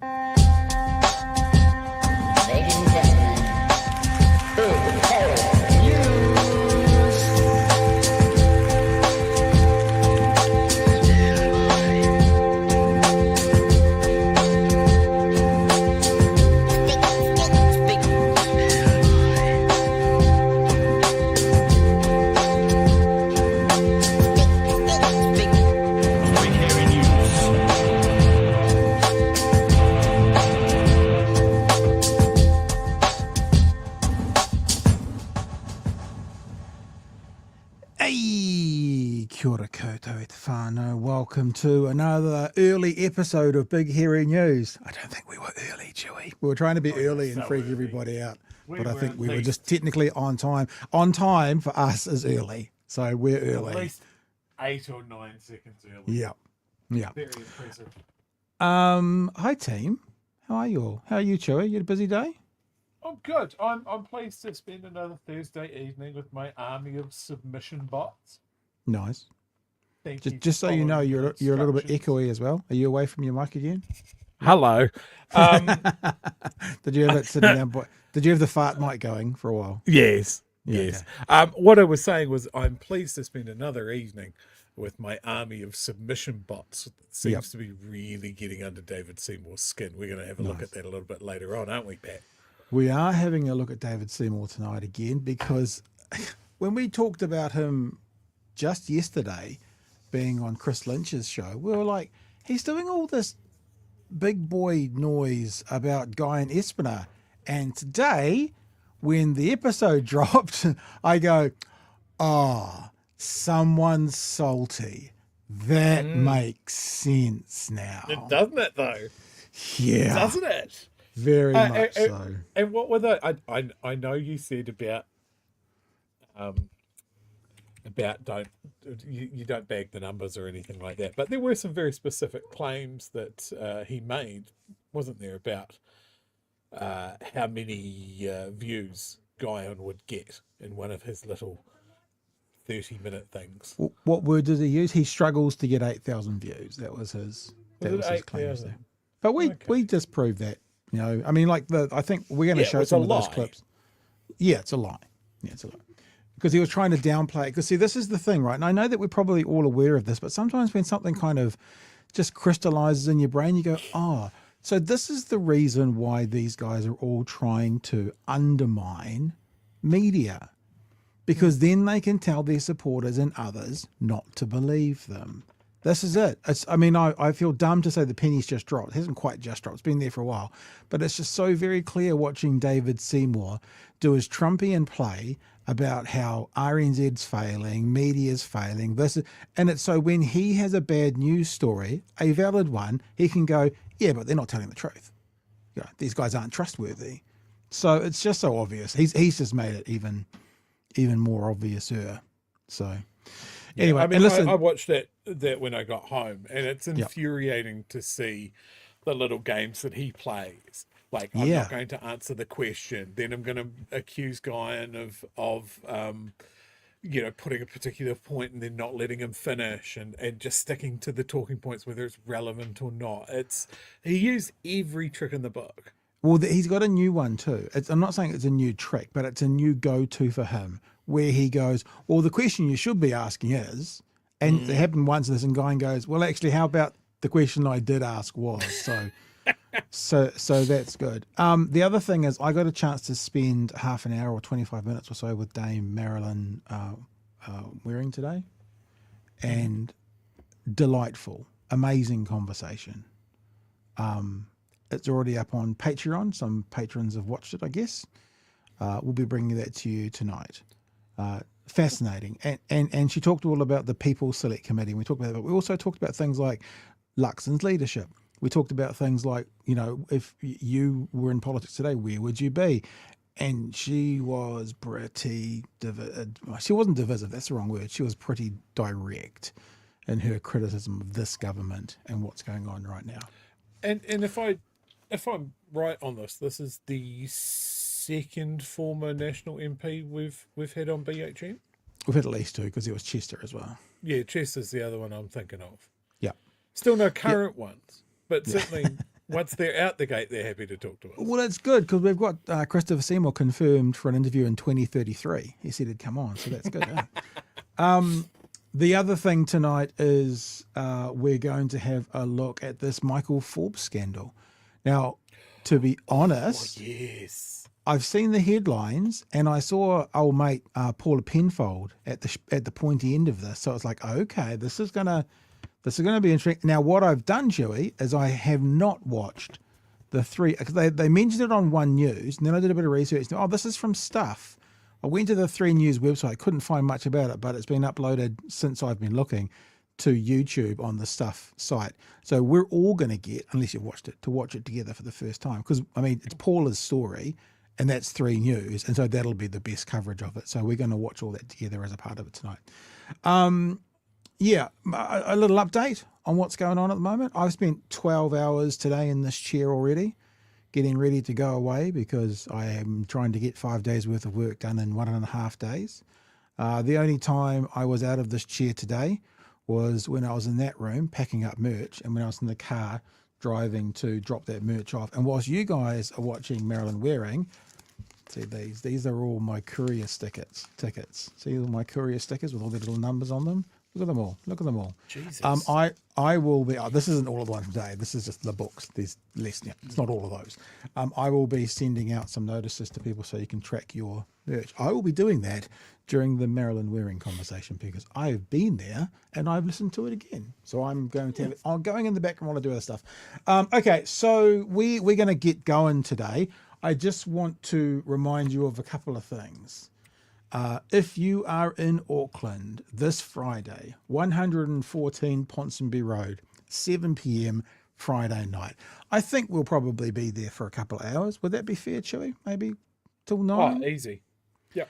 Ladies and gentlemen, big hairy news. Big hairy news. Hey, kia ora koutou e te whānau. Welcome to another early episode of Big Hairy News. I don't think we were early, Chewy. We were trying to be early and so freak early. everybody out. We But I were think at we were least- just technically on time. On time for us is early. So we're At early. least 8 or 9 seconds early. Yeah. Yeah. Very impressive. Hi team. How are you all? How are you, Chewy? You had a busy day? I'm good. I'm pleased to spend another Thursday evening with my army of submission bots. Nice. Thank you. Just so you know, you're a little bit instructions. echoey as well. Are you away from your mic again? Hello. Did you have it sitting down? Did you have the fart mic going for a while? Yes. Yeah, Yes. What I was saying was I'm pleased to spend another evening with my army of submission bots. It seems Yep. to be really getting under David Seymour's skin. We're going to have a look Nice. at that a little bit later on, aren't we, Pat? We are having a look at David Seymour tonight again because when we talked about him just yesterday being on Chris Lynch's show, we were like, he's doing all this big boy noise about Guyon Espiner. And today, when the episode dropped, I go, oh, someone's salty. That makes sense now. Doesn't it, though? Yeah, Doesn't it? very much so. And what were they? I know you said about you don't bag the numbers or anything like that, but there were some very specific claims that he made, wasn't there, about how many views Guyon would get in one of his little 30-minute things. What word did he use? He struggles to get 8,000 views. That was his. That Was was it his claim. 8,000? But we Okay. disproved that. You know, I mean, like I think we're going to Yeah, it show was some a of those lie. clips. Yeah, it's a lie. Yeah, it's a lie. Because he was trying to downplay it. Because see, this is the thing, right? And I know that we're probably all aware of this, but sometimes when something kind of just crystallizes in your brain, you go, oh, so this is the reason why these guys are all trying to undermine media. Because then they can tell their supporters and others not to believe them. This is it. I feel dumb to say the penny's just dropped. It hasn't quite just dropped. It's been there for a while. But it's just so very clear watching David Seymour do his Trumpian play about how RNZ's failing, media's failing. And it's so when he has a bad news story, a valid one, he can go, yeah, but they're not telling the truth. You know, these guys aren't trustworthy. So it's just so obvious. He's just made it even more obvious. So anyway, I mean, and listen, I watched that when I got home, and it's infuriating to see the little games that he plays. Like, I'm Yeah. not going to answer the question, then I'm going to accuse Guyon of putting a particular point and then not letting him finish, and just sticking to the talking points whether it's relevant or not. He used every trick in the book. well, he's got a new one too. I'm not saying it's a new trick, but it's a new go-to for him, where he goes, well, the question you should be asking is, and it happened once, this, and Guyon goes, well, actually, how about the question I did ask was, so that's good. The other thing is I got a chance to spend half an hour or 25 minutes or so with Dame Marilyn Waring today, and delightful, amazing conversation. It's already up on Patreon. Some patrons have watched it, I guess. We'll be bringing that to you tonight. Fascinating. And she talked all about the People Select Committee. We talked about that, but we also talked about things like Luxon's leadership. We talked about things like, you know, if you were in politics today, where would you be? And she was pretty, she wasn't divisive, that's the wrong word. She was pretty direct in her criticism of this government and what's going on right now. And if I'm right on this is the second former national MP we've had on BHM. We've had at least two, because there was Chester as well. Yeah, Chester's the other one I'm thinking of. Yeah. Still no current ones, but certainly once they're out the gate, they're happy to talk to us. Well, it's good because we've got Christopher Seymour confirmed for an interview in 2033. He said he'd come on, so that's good. The other thing tonight is we're going to have a look at this Michael Forbes scandal. Now, to be honest, Yes. I've seen the headlines and I saw old mate Paula Penfold at the pointy end of this. So it's like, okay, this is gonna be interesting. Now, what I've done, Joey, is I have not watched the three, because they mentioned it on One News, and then I did a bit of research. Oh, this is from Stuff. I went to the 3 News website, couldn't find much about it, but it's been uploaded since I've been looking to YouTube on the Stuff site. So we're all going to get, unless you've watched it, to watch it together for the first time. Because, I mean, it's Paula's story, and that's 3 News, and so that'll be the best coverage of it. So we're going to watch all that together as a part of it tonight. Yeah, a little update on what's going on at the moment. I've spent 12 hours today in this chair already, getting ready to go away because I am trying to get 5 days worth of work done in 1.5 days. The only time I was out of this chair today was when I was in that room packing up merch and when I was in the car driving to drop that merch off. And whilst you guys are watching Marilyn Waring, see these are all my courier tickets. See all my courier stickers with all the little numbers on them? Look at them all. Look at them all. Jesus. I will be. This isn't all of the ones today. This is just the books. There's less. Yeah, it's not all of those. I will be sending out some notices to people so you can track your merch. I will be doing that during the Marilyn Waring conversation because I have been there and I've listened to it again. So I'm going to have it. I'm going in the background while I do other stuff. Okay, so we're going to get going today. I just want to remind you of a couple of things. If you are in Auckland this Friday, 114 Ponsonby Road, 7 p.m. Friday night. I think we'll probably be there for a couple of hours. Would that be fair, Chewy? Maybe till 9? Oh, easy. Yep.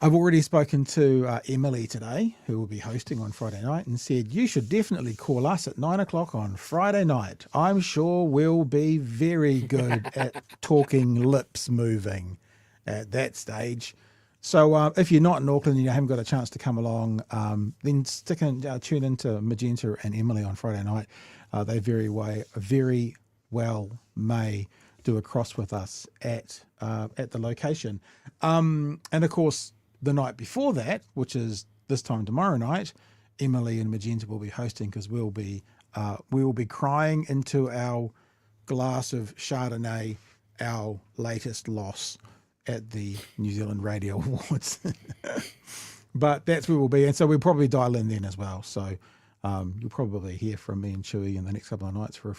I've already spoken to Emily today, who will be hosting on Friday night, and said, you should definitely call us at 9 o'clock on Friday night. I'm sure we'll be very good at talking lips moving at that stage. So if you're not in Auckland and you haven't got a chance to come along, then tune into Magenta and Emily on Friday night. They very well may do a cross with us at the location. And of course, the night before that, which is this time tomorrow night, Emily and Magenta will be hosting because we will be crying into our glass of Chardonnay, our latest loss at the New Zealand Radio Awards. But that's where we'll be. And so we'll probably dial in then as well. So you'll probably hear from me and Chewy in the next couple of nights for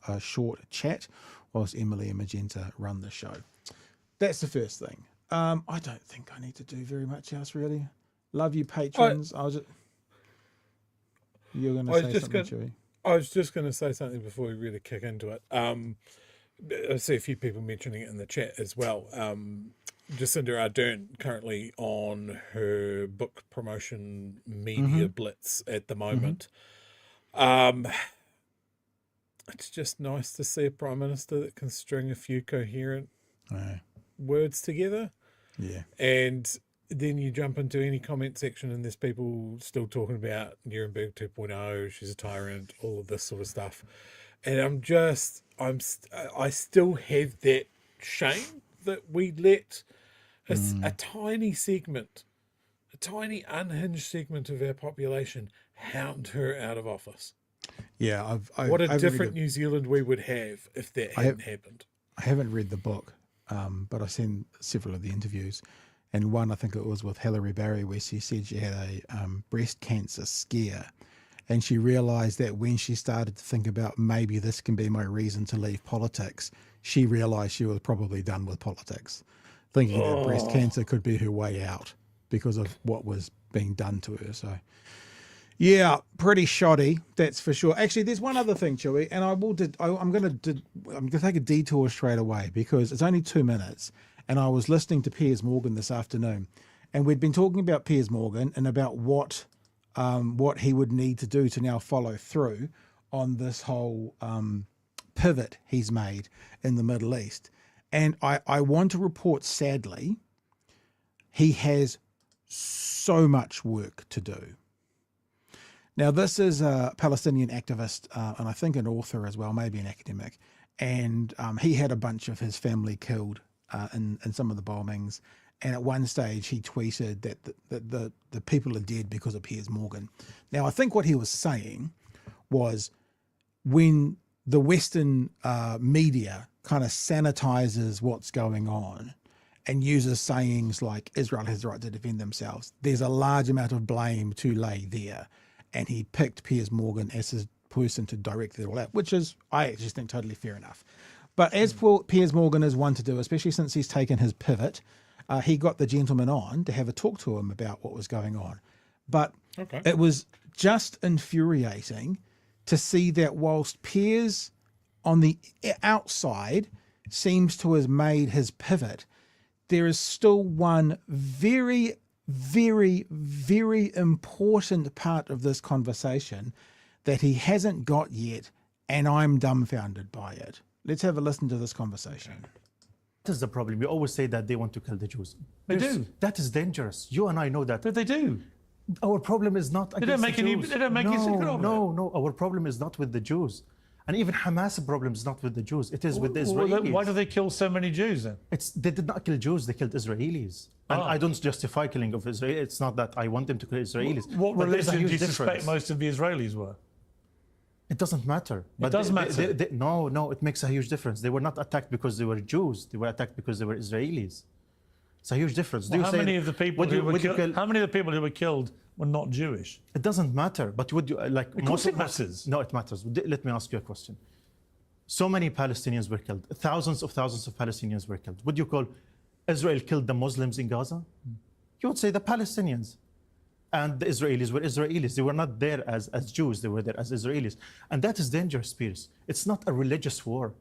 a short chat whilst Emily and Magenta run the show. That's the first thing. I don't think I need to do very much else, really. Love you, patrons. You're going to say something, Chewy? I was just going to say something before we really kick into it. I see a few people mentioning it in the chat as well. Jacinda Ardern currently on her book promotion media blitz at the moment. It's just nice to see a Prime Minister that can string a few coherent words together. Yeah. And then you jump into any comment section and there's people still talking about Nuremberg 2.0, she's a tyrant, all of this sort of stuff. And I still have that shame that we let a tiny segment, a tiny unhinged segment of our population hound her out of office. Yeah. What a different New Zealand we would have if that hadn't happened. I haven't read the book, but I've seen several of the interviews. And one, I think it was with Hilary Barry, where she said she had a breast cancer scare. And she realised that when she started to think about maybe this can be my reason to leave politics, she realised she was probably done with politics, thinking that breast cancer could be her way out because of what was being done to her. So, yeah, pretty shoddy, that's for sure. Actually, there's one other thing, Chewy, and I'm going to take a detour straight away because it's only 2 minutes, and I was listening to Piers Morgan this afternoon, and we'd been talking about Piers Morgan and about what he would need to do to now follow through on this whole pivot he's made in the Middle East. And I want to report, sadly, he has so much work to do. Now, this is a Palestinian activist, and I think an author as well, maybe an academic. And he had a bunch of his family killed in some of the bombings. And at one stage, he tweeted that the people are dead because of Piers Morgan. Now, I think what he was saying was when the Western media kind of sanitizes what's going on and uses sayings like Israel has the right to defend themselves, there's a large amount of blame to lay there. And he picked Piers Morgan as his person to direct it all out, which is, I actually think, totally fair enough. But as Piers Morgan is one to do, especially since he's taken his pivot, he got the gentleman on to have a talk to him about what was going on. But it was just infuriating to see that whilst Piers on the outside seems to have made his pivot, there is still one very, very, very important part of this conversation that he hasn't got yet, and I'm dumbfounded by it. Let's have a listen to this conversation. That is the problem. You always say that they want to kill the Jews. They do. That is dangerous. You and I know that. But they do. Our problem is not against don't make the any- Jews. they don't make any secret of it. No. Our problem is not with the Jews. And even Hamas' problem is not with the Jews. It is with the Israelis. Why do they kill so many Jews then? They did not kill Jews. They killed Israelis. And I don't justify killing of Israel. It's not that I want them to kill Israelis. What But there's a religion do huge you suspect difference. most of the Israelis were? It doesn't matter. does matter. No, it makes a huge difference. They were not attacked because they were Jews. They were attacked because they were Israelis. It's a huge difference. How many of the people who were killed? How many of the people who were killed were not Jewish? It doesn't matter. But would you like? Of course it matters. No, it matters. Let me ask you a question. So many Palestinians were killed. Thousands of Palestinians were killed. Would you call Israel killed the Muslims in Gaza? You would say the Palestinians. And the Israelis were Israelis. They were not there as Jews. They were there as Israelis. And that is dangerous, Piers. It's not a religious war.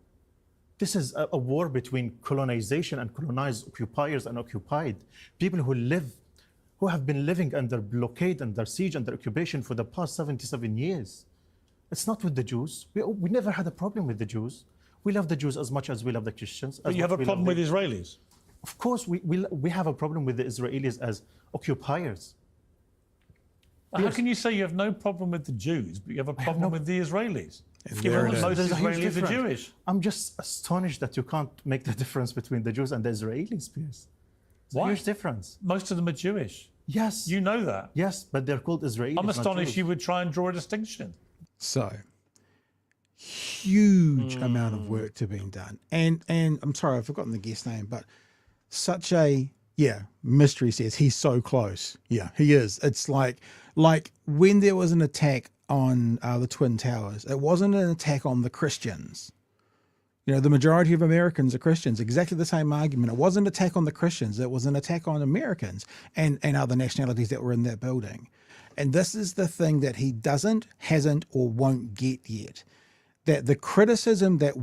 This is a war between colonization and colonized, occupiers and occupied. People who have been living under blockade, under siege, under occupation for the past 77 years. It's not with the Jews. We never had a problem with the Jews. We love the Jews as much as we love the Christians. But you have a problem with Israelis? Of course, we have a problem with the Israelis as occupiers. How can you say you have no problem with the Jews, but you have a problem with the Israelis? There it is. Most There's a huge Israelis are difference. Jewish. I'm just astonished that you can't make the difference between the Jews and the Israelis, Piers. It's a huge difference. Most of them are Jewish. Yes. You know that. Yes, but they're called Israelis. I'm not astonished Jews. you would try and draw a distinction. So, huge amount of work to be done. And I'm sorry, I've forgotten the guest name, but such a, Mystery says he's so close. Yeah, he is. It's like when there was an attack on the Twin Towers, it wasn't an attack on the Christians. You know, the majority of Americans are Christians, exactly the same argument. It wasn't an attack on the Christians. It was an attack on Americans and other nationalities that were in that building. And this is the thing that he hasn't, or won't get yet. That the criticism that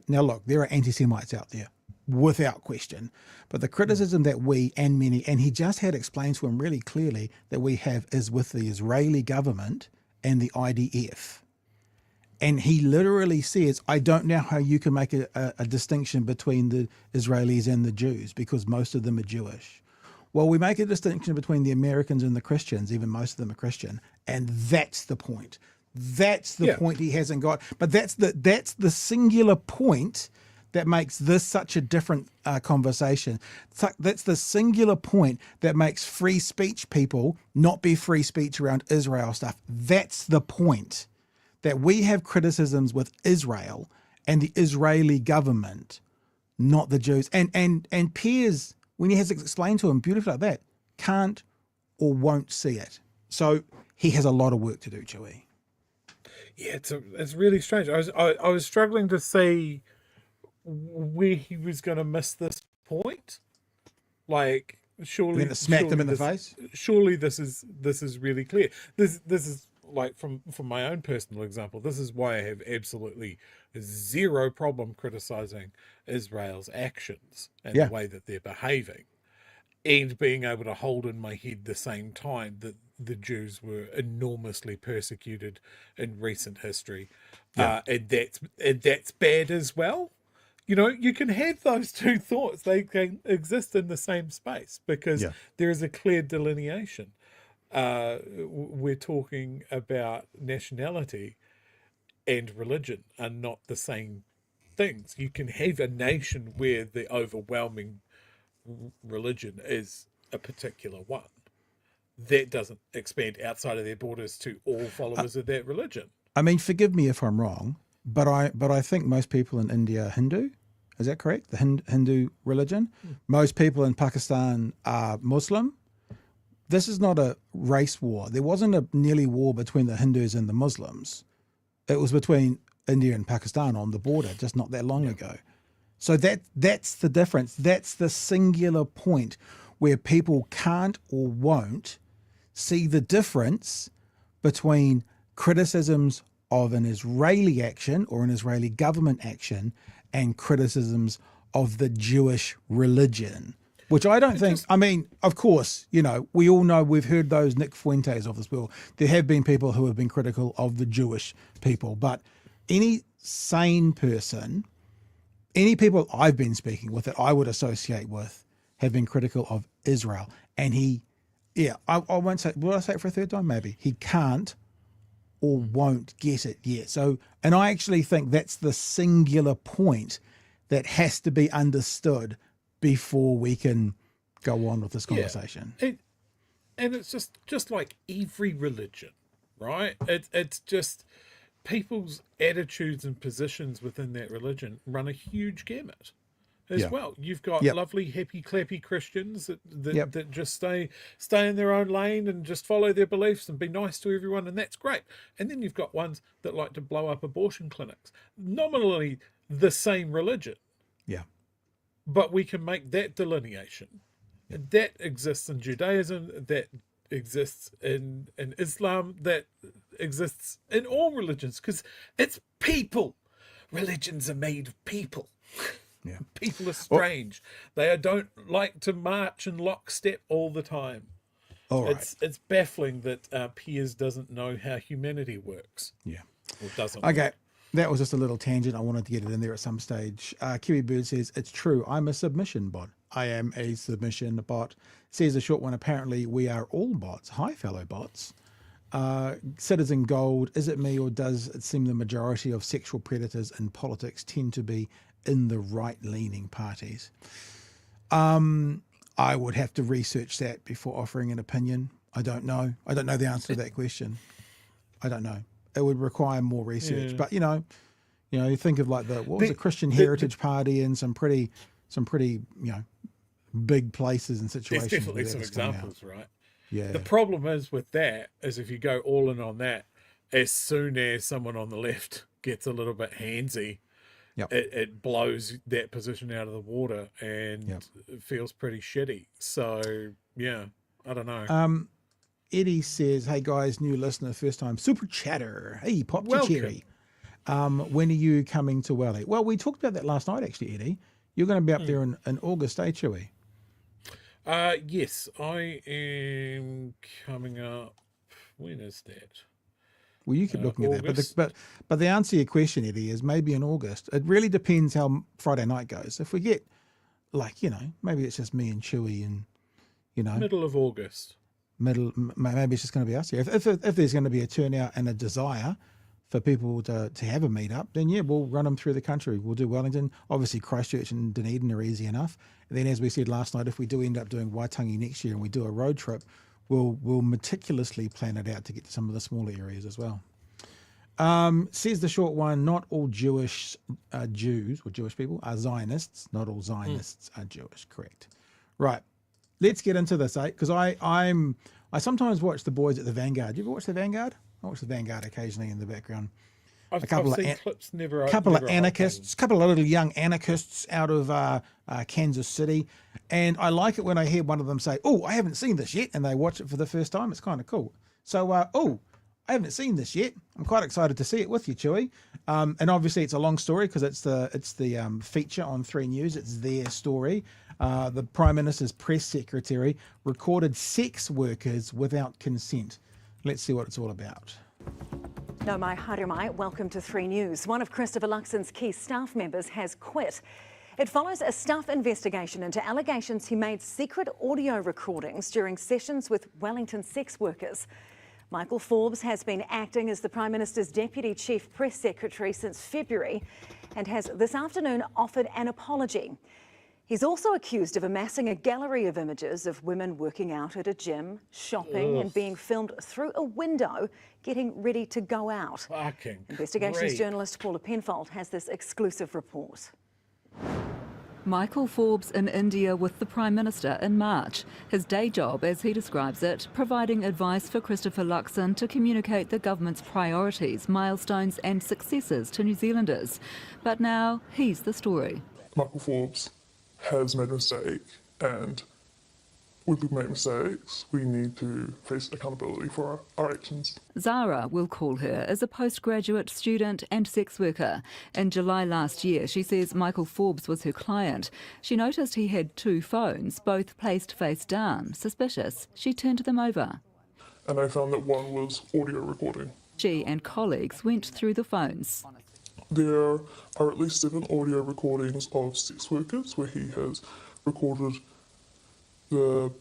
now look, there are anti-Semites out there, without question. But the criticism that we and many, and he just had explained to him really clearly that we have is with the Israeli government and the IDF. And he literally says, I don't know how you can make a distinction between the Israelis and the Jews because most of them are Jewish. Well, we make a distinction between the Americans and the Christians, even most of them are Christian. And that's the point. That's the point he hasn't got. But that's the singular point that makes this such a different conversation. That's the singular point that makes free speech people not be free speech around Israel stuff. That's the point. That we have criticisms with Israel and the Israeli government, not the Jews. And Piers, when he has explained to him beautifully like that, can't or won't see it. So he has a lot of work to do, Chewie. Yeah, it's really strange. I was struggling to see where he was going to miss this point. Like, surely, Then it smacked him in the face. Surely this is really clear. This is like from my own personal example. This is why I have absolutely zero problem criticizing Israel's actions and the way that they're behaving, and being able to hold in my head the same time that the Jews were enormously persecuted in recent history, and that's bad as well. You know, you can have those two thoughts; they can exist in the same space because there is a clear delineation. we're talking about nationality and religion are not the same things. You can have a nation where the overwhelming religion is a particular one. That doesn't expand outside of their borders to all followers of that religion. I mean, forgive me if I'm wrong, but I think most people in India are Hindu. Is that correct? The Hindu religion. Most people in Pakistan are Muslim. This is not a race war. There wasn't a nearly war between the Hindus and the Muslims. It was between India and Pakistan on the border just not that long ago. So that's the difference. That's the singular point where people can't or won't see the difference between criticisms of an Israeli action or an Israeli government action and criticisms of the Jewish religion, which I don't think, I mean, of course, you know, we all know, we've heard those Nick Fuentes of this world. There have been people who have been critical of the Jewish people, but any sane person, any people I've been speaking with that I would associate with have been critical of Israel. And I won't say, will I say it for a third time? Maybe. He can't or won't get it yet. So, and I actually think that's the singular point that has to be understood before we can go on with this conversation. Yeah. And it's just like every religion, right? It's just people's attitudes and positions within that religion run a huge gamut as well. You've got lovely, happy, clappy Christians that just stay in their own lane and just follow their beliefs and be nice to everyone, and that's great. And then you've got ones that like to blow up abortion clinics. Nominally the same religion. Yeah. But we can make that delineation. And that exists in Judaism, that exists in Islam, that exists in all religions, because it's people. Religions are made of people. Yeah. People are strange. They don't like to march in lockstep all the time. All right. It's baffling that Piers doesn't know how humanity works. Yeah. Or doesn't. Okay. That was just a little tangent. I wanted to get it in there at some stage. Kiwi Bird says, it's true. I'm a submission bot. I am a submission bot. Says a short one. Apparently, we are all bots. Hi, fellow bots. Citizen Gold, is it me or does it seem the majority of sexual predators in politics tend to be in the right-leaning parties? I would have to research that before offering an opinion. I don't know. I don't know the answer to that question. I don't know. It would require more research. But you know, you think of like what was the Christian Heritage Party and some pretty big places and situations. There's definitely some examples, right? Yeah. The problem is with that is if you go all in on that, as soon as someone on the left gets a little bit handsy, it blows that position out of the water and it feels pretty shitty. So yeah, I don't know. Eddie says, hey guys, new listener, first time super chatter. Hey, pop your cherry. When are you coming to Welly? Well, we talked about that last night actually, Eddie. You're going to be up there in August, eh, Chewy? Yes, I am coming up. When is that? Well, you keep looking at that. But the answer to your question, Eddie, is maybe in August. It really depends how Friday night goes. If we get, maybe it's just me and Chewy and, Middle of August. Maybe it's just going to be us here. If there's going to be a turnout and a desire for people to have a meet-up, then we'll run them through the country. We'll do Wellington. Obviously, Christchurch and Dunedin are easy enough. And then, as we said last night, if we do end up doing Waitangi next year and we do a road trip, we'll meticulously plan it out to get to some of the smaller areas as well. Says the short one, not all Jewish Jews or Jewish people are Zionists. Not all Zionists are Jewish, correct. Right. Let's get into this, Because I sometimes watch the boys at the Vanguard. Do you ever watch the Vanguard? I watch the Vanguard occasionally in the background. I've seen clips, a couple of anarchists, a couple of little young anarchists out of Kansas City. And I like it when I hear one of them say, oh, I haven't seen this yet. And they watch it for the first time. It's kind of cool. So, I haven't seen this yet. I'm quite excited to see it with you, Chewy. And obviously it's a long story because it's the feature on 3 News. It's their story. The Prime Minister's press secretary recorded sex workers without consent. Let's see what it's all about. No mai haere mai, welcome to 3 News. One of Christopher Luxon's key staff members has quit. It follows a Stuff investigation into allegations he made secret audio recordings during sessions with Wellington sex workers. Michael Forbes has been acting as the Prime Minister's Deputy Chief Press Secretary since February and has this afternoon offered an apology. He's also accused of amassing a gallery of images of women working out at a gym, shopping and being filmed through a window getting ready to go out. Fucking Investigations great. journalist Paula Penfold has this exclusive report. Michael Forbes in India with the Prime Minister in March. His day job, as he describes it, providing advice for Christopher Luxon to communicate the government's priorities, milestones and successes to New Zealanders. But now he's the Michael Forbes has made a mistake, and when we make mistakes, we need to face accountability for our actions. Zara, we'll call her, is a postgraduate student and sex worker. In July last year, she says Michael Forbes was her client. She noticed he had 2 phones, both placed face down. Suspicious, she turned them over. And I found that one was audio recording. She and colleagues went through the phones. There are at least 7 audio recordings of sex workers where he has recorded the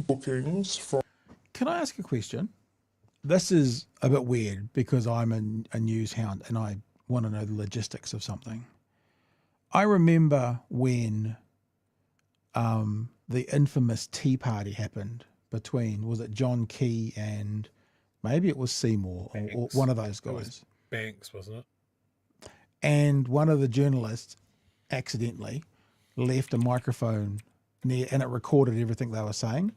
bookings from. Can I ask a question? This is a bit weird because I'm a news hound and I want to know the logistics of something. I remember when the infamous Tea Party happened between, was it John Key and maybe it was Seymour or one of those guys. Banks, wasn't it? And one of the journalists accidentally left a microphone near and it recorded everything they were saying.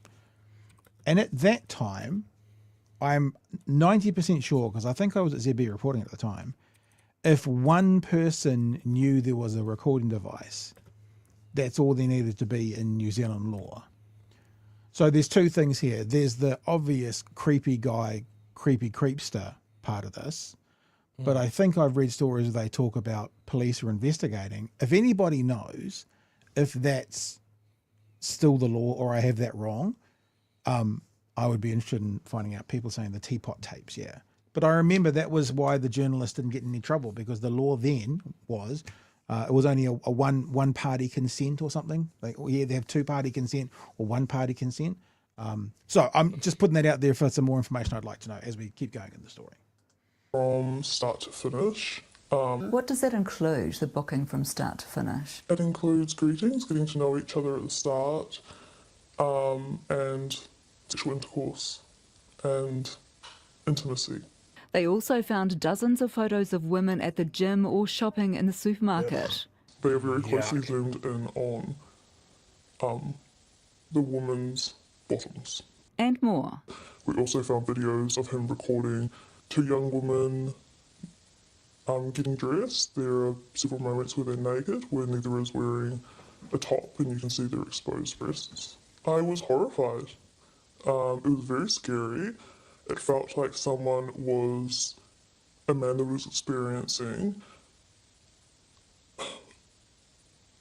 And at that time, I'm 90% sure, because I think I was at ZB reporting at the time, if one person knew there was a recording device, that's all there needed to be in New Zealand law. So there's 2 things here. There's the obvious creepy guy, creepy creepster part of this. But I think I've read stories where they talk about police are investigating. If anybody knows if that's still the law or I have that wrong, I would be interested in finding out. People saying the teapot tapes, yeah. But I remember that was why the journalist didn't get in any trouble, because the law then was it was only a one party consent or something. Like, yeah, they have 2-party consent or 1-party consent. So I'm just putting that out there for some more information I'd like to know as we keep going in the story. From start to finish. What does that include, the booking from start to finish? It includes greetings, getting to know each other at the start, and sexual intercourse and intimacy. They also found dozens of photos of women at the gym or shopping in the supermarket. They are very closely zoomed in on the woman's bottoms. And more. We also found videos of him recording 2 young women getting dressed. There are several moments where they're naked, where neither is wearing a top and you can see their exposed breasts. I was horrified. It was very scary. It felt like someone was, a man that was experiencing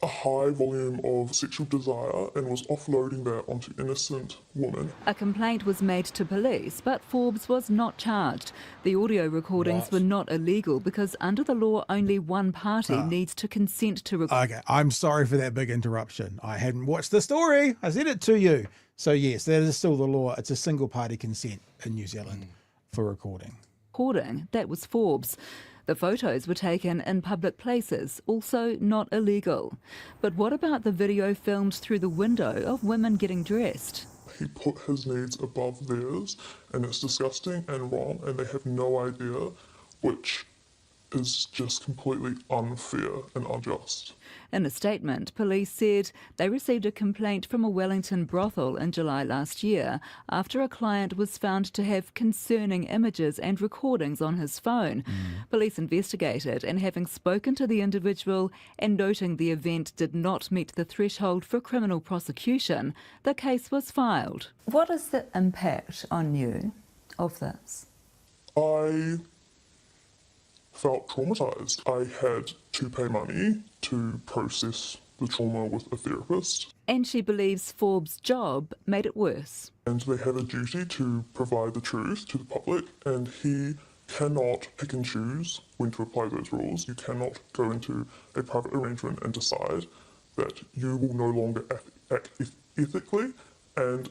a high volume of sexual desire and was offloading that onto innocent women. A complaint was made to police, but Forbes was not charged. The audio recordings were not illegal because under the law, only one party needs to consent to record. Okay, I'm sorry for that big interruption. I hadn't watched the story. I said it to you. So yes, that is still the law. It's a single party consent in New Zealand for recording. That was Forbes. The photos were taken in public places, also not illegal. But what about the video filmed through the window of women getting dressed? He put his needs above theirs, and it's disgusting and wrong, and they have no idea, which is just completely unfair and unjust. In a statement, police said they received a complaint from a Wellington brothel in July last year after a client was found to have concerning images and recordings on his phone. Police investigated, and having spoken to the individual and noting the event did not meet the threshold for criminal prosecution, the case was filed. What is the impact on you of this? I felt traumatised. I had to pay money to process the trauma with a therapist. And she believes Forbes' job made it worse. And they had a duty to provide the truth to the public, and he cannot pick and choose when to apply those rules. You cannot go into a private arrangement and decide that you will no longer act ethically and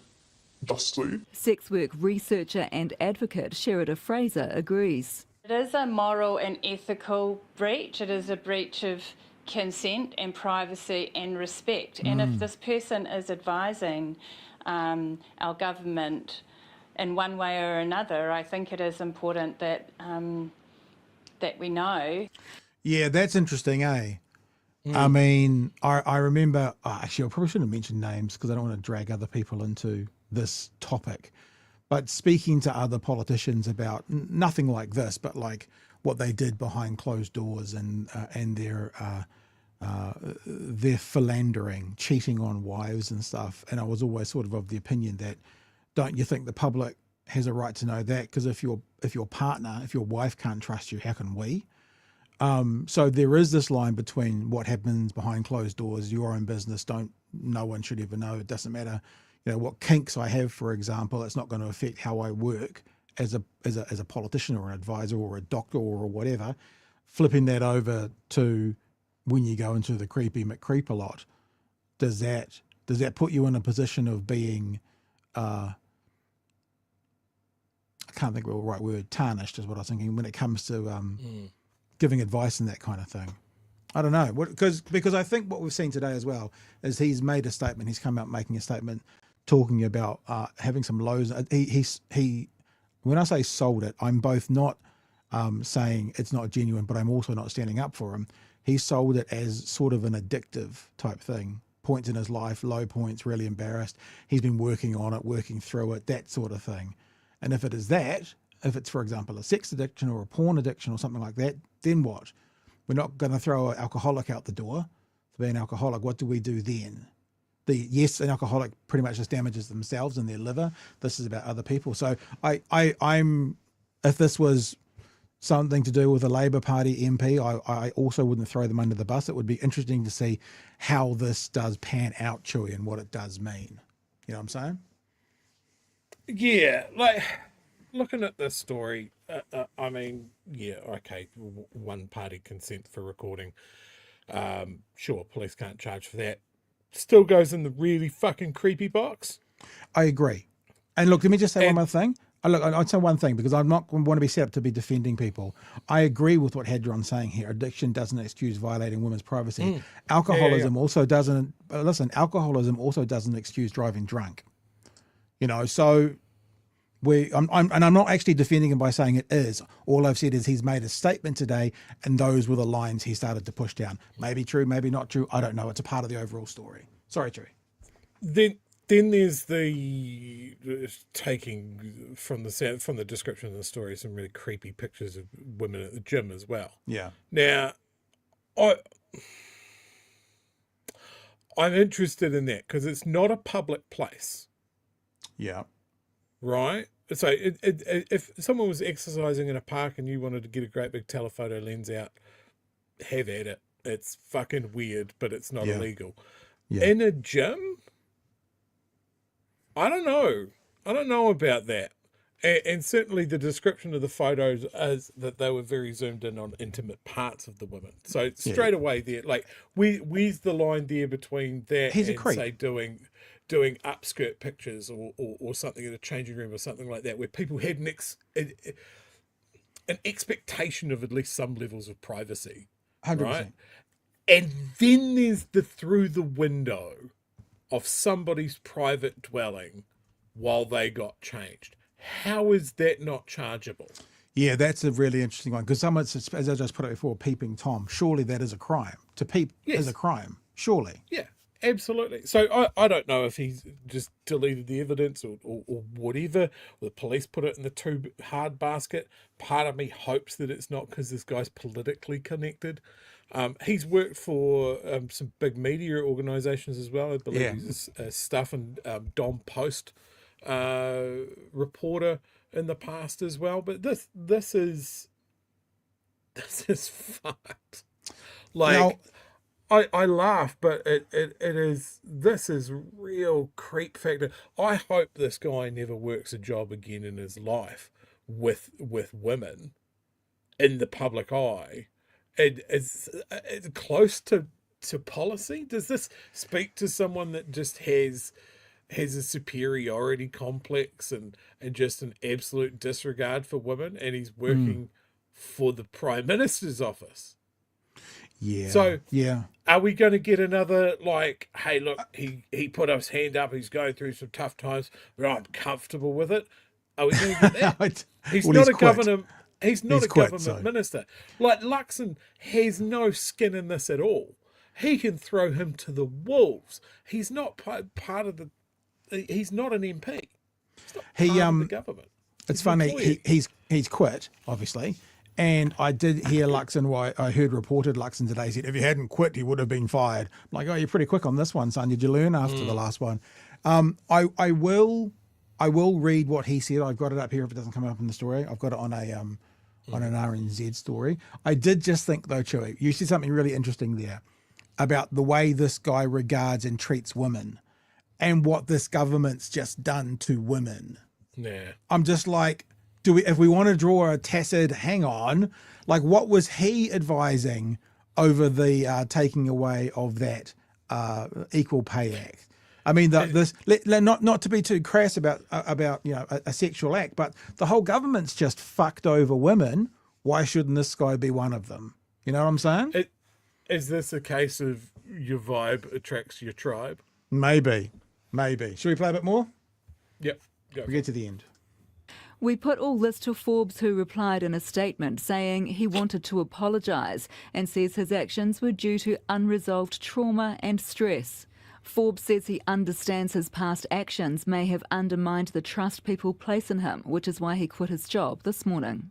justly. Sex work researcher and advocate Sherida Fraser agrees. It is a moral and ethical breach. It is a breach of consent and privacy and respect. And if this person is advising our government in one way or another, I think it is important that that we know. Yeah, that's interesting, eh? I mean, I remember, actually, I probably shouldn't have mentioned names because I don't want to drag other people into this topic. But speaking to other politicians about nothing like this, but like what they did behind closed doors and their philandering, cheating on wives and stuff. And I was always sort of the opinion that, don't you think the public has a right to know that? Because if your partner, if your wife can't trust you, how can we? So there is this line between what happens behind closed doors, your own business, no one should ever know. It doesn't matter, what kinks I have, for example, it's not going to affect how I work as a politician or an advisor or a doctor or whatever. Flipping that over to when you go into the creepy McCreep a lot, does that put you in a position of being, I can't think of the right word, tarnished is what I was thinking when it comes to giving advice and that kind of thing. I don't know, because I think what we've seen today as well is he's made a statement. He's come out making a statement talking about having some lows. He when I say sold it, I'm both not saying it's not genuine, but I'm also not standing up for him. He sold it as sort of an addictive type thing. Points in his life, low points, really embarrassed. He's been working on it, working through it, that sort of thing. And if it is that, if it's, for example, a sex addiction or a porn addiction or something like that, then what? We're not going to throw an alcoholic out the door for being an alcoholic. What do we do then? Yes, an alcoholic pretty much just damages themselves and their liver. This is about other people. So I'm if this was something to do with a Labour Party MP, I also wouldn't throw them under the bus. It would be interesting to see how this does pan out, Chewy, and what it does mean. You know what I'm saying? Yeah, like looking at this story, I mean, yeah, okay, one party consent for recording. Sure, police can't charge for that. Still goes in the really fucking creepy box. I agree. And look, let me just say one more thing. I'd say one thing because I'm not want to be set up to be defending people. I agree with what Hadron's saying here. Addiction doesn't excuse violating women's privacy. Alcoholism also doesn't. Listen, alcoholism also doesn't excuse driving drunk. So I'm not actually defending him by saying it is. All I've said is he's made a statement today, and those were the lines he started to push down. Maybe true, maybe not true. I don't know. It's a part of the overall story. Sorry, True. Then there's the taking from the description of the story some really creepy pictures of women at the gym as well. Yeah. Now, I'm interested in that because it's not a public place. Yeah. Right? So if someone was exercising in a park and you wanted to get a great big telephoto lens out, have at it. It's fucking weird, but it's not illegal. Yeah. In a gym? I don't know. I don't know about that. And certainly the description of the photos is that they were very zoomed in on intimate parts of the women. So straight away there, like, where's the line there between that and, say, doing upskirt pictures or something in a changing room or something like that, where people had an expectation of at least some levels of privacy. 100%. Right? And then there's the through the window of somebody's private dwelling while they got changed. How is that not chargeable? Yeah, that's a really interesting one because someone, as I just put it before, peeping Tom, surely that is a crime. To peep is a crime, surely. Yeah, absolutely. So I don't know if he's just deleted the evidence or whatever, or the police put it in the too hard basket. Part of me hopes that it's not because this guy's politically connected. He's worked for some big media organisations as well. I believe he's a Stuff and Dom Post reporter in the past as well. But this is fucked. Like, now, I laugh, but this is real creep factor. I hope this guy never works a job again in his life with women. in the public eye, it's close to policy. Does this speak to someone that just has a superiority complex and just an absolute disregard for women, and he's working for the Prime Minister's office? Yeah. So yeah. Are we going to get another, like, hey, look, he put his hand up, he's going through some tough times, but I'm comfortable with it? Are we going to get that? He's not a government. He's not a government minister. Like, Luxon has no skin in this at all. He can throw him to the wolves. He's not part of the. He's not an MP. He's not part of the government. It's funny. He's quit, obviously. And I did hear Luxon. I heard reported Luxon today said if he hadn't quit, he would have been fired. I'm like, oh, you're pretty quick on this one, son. Did you learn after the last one? I will read what he said. I've got it up here if it doesn't come up in the story. I've got it on an RNZ story. I did just think though, Chewy, you said something really interesting there about the way this guy regards and treats women, and what this government's just done to women. Yeah, I'm just like, if we want to draw a tacit hang on, like what was he advising over the taking away of that Equal Pay Act? I mean, not to be too crass about a sexual act, but the whole government's just fucked over women. Why shouldn't this guy be one of them? You know what I'm saying? Is this a case of your vibe attracts your tribe? Maybe. Should we play a bit more? Yep. We get to the end. We put all this to Forbes, who replied in a statement saying he wanted to apologise and says his actions were due to unresolved trauma and stress. Forbes says he understands his past actions may have undermined the trust people place in him, which is why he quit his job this morning.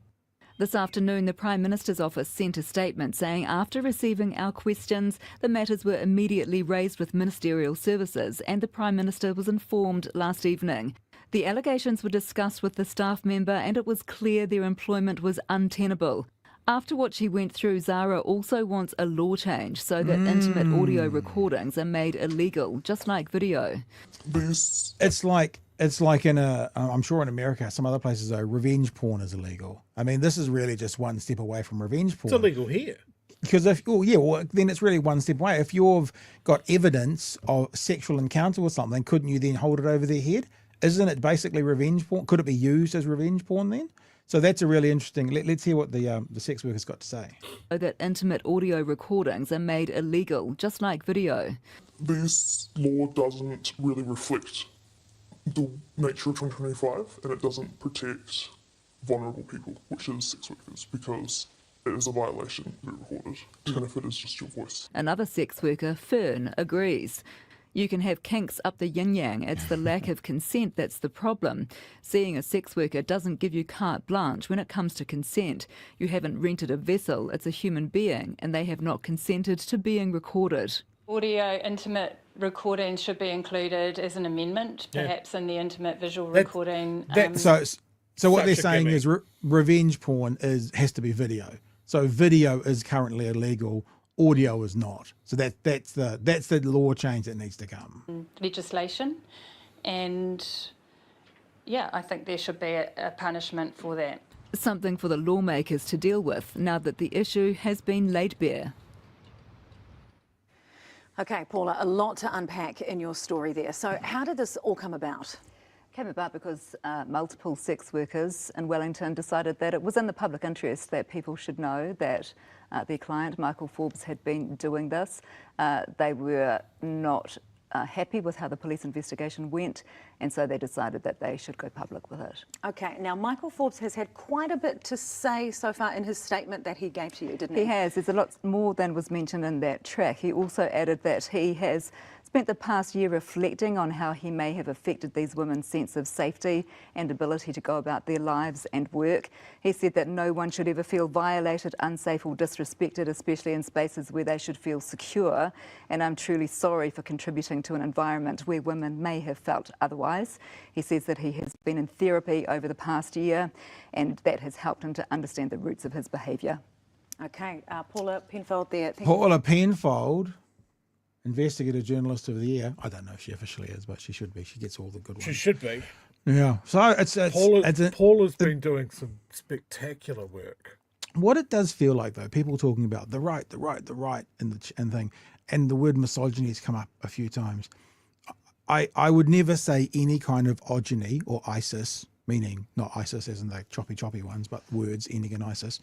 This afternoon, the Prime Minister's office sent a statement saying after receiving our questions, the matters were immediately raised with ministerial services and the Prime Minister was informed last evening. The allegations were discussed with the staff member and it was clear their employment was untenable. After what she went through, Zara also wants a law change so that intimate audio recordings are made illegal, just like video. It's like I'm sure in America, some other places though, revenge porn is illegal. I mean, this is really just one step away from revenge porn. It's illegal here. Because then it's really one step away. If you've got evidence of sexual encounter or something, couldn't you then hold it over their head? Isn't it basically revenge porn? Could it be used as revenge porn then? So that's a really interesting. Let's hear what the sex worker's got to say. That intimate audio recordings are made illegal, just like video. This law doesn't really reflect the nature of 2025, and it doesn't protect vulnerable people, which is sex workers, because it is a violation to be recorded, even if it is just your voice. Another sex worker, Fern, agrees. You can have kinks up the yin-yang. It's the lack of consent that's the problem. Seeing a sex worker doesn't give you carte blanche when it comes to consent. You haven't rented a vessel, it's a human being, and they have not consented to being recorded. Audio intimate recording should be included as an amendment, perhaps in the intimate visual recording. So what they're saying is revenge porn has to be video. So video is currently illegal. Audio is not. So that's the law change that needs to come. Legislation, and I think there should be a punishment for that. Something for the lawmakers to deal with now that the issue has been laid bare. Okay, Paula, a lot to unpack in your story there. So how did this all come about? Came about because multiple sex workers in Wellington decided that it was in the public interest that people should know that their client, Michael Forbes, had been doing this. They were not happy with how the police investigation went, and so they decided that they should go public with it. Okay, now Michael Forbes has had quite a bit to say so far in his statement that he gave to you, didn't he? He has. There's a lot more than was mentioned in that track. He also added that he has spent the past year reflecting on how he may have affected these women's sense of safety and ability to go about their lives and work. He said that no one should ever feel violated, unsafe or disrespected, especially in spaces where they should feel secure. And I'm truly sorry for contributing to an environment where women may have felt otherwise. He says that he has been in therapy over the past year and that has helped him to understand the roots of his behaviour. Okay, Paula Penfold there. Paula Penfold, Investigative Journalist of the Year. I don't know if she officially is, but she should be. She gets all the good ones. She should be. Yeah. So it's Paula's been doing some spectacular work. What it does feel like, though, people talking about the right, and thing, and the word misogyny has come up a few times. I would never say any kind of ogyny or ISIS, meaning not ISIS as in the choppy ones, but words ending in ISIS,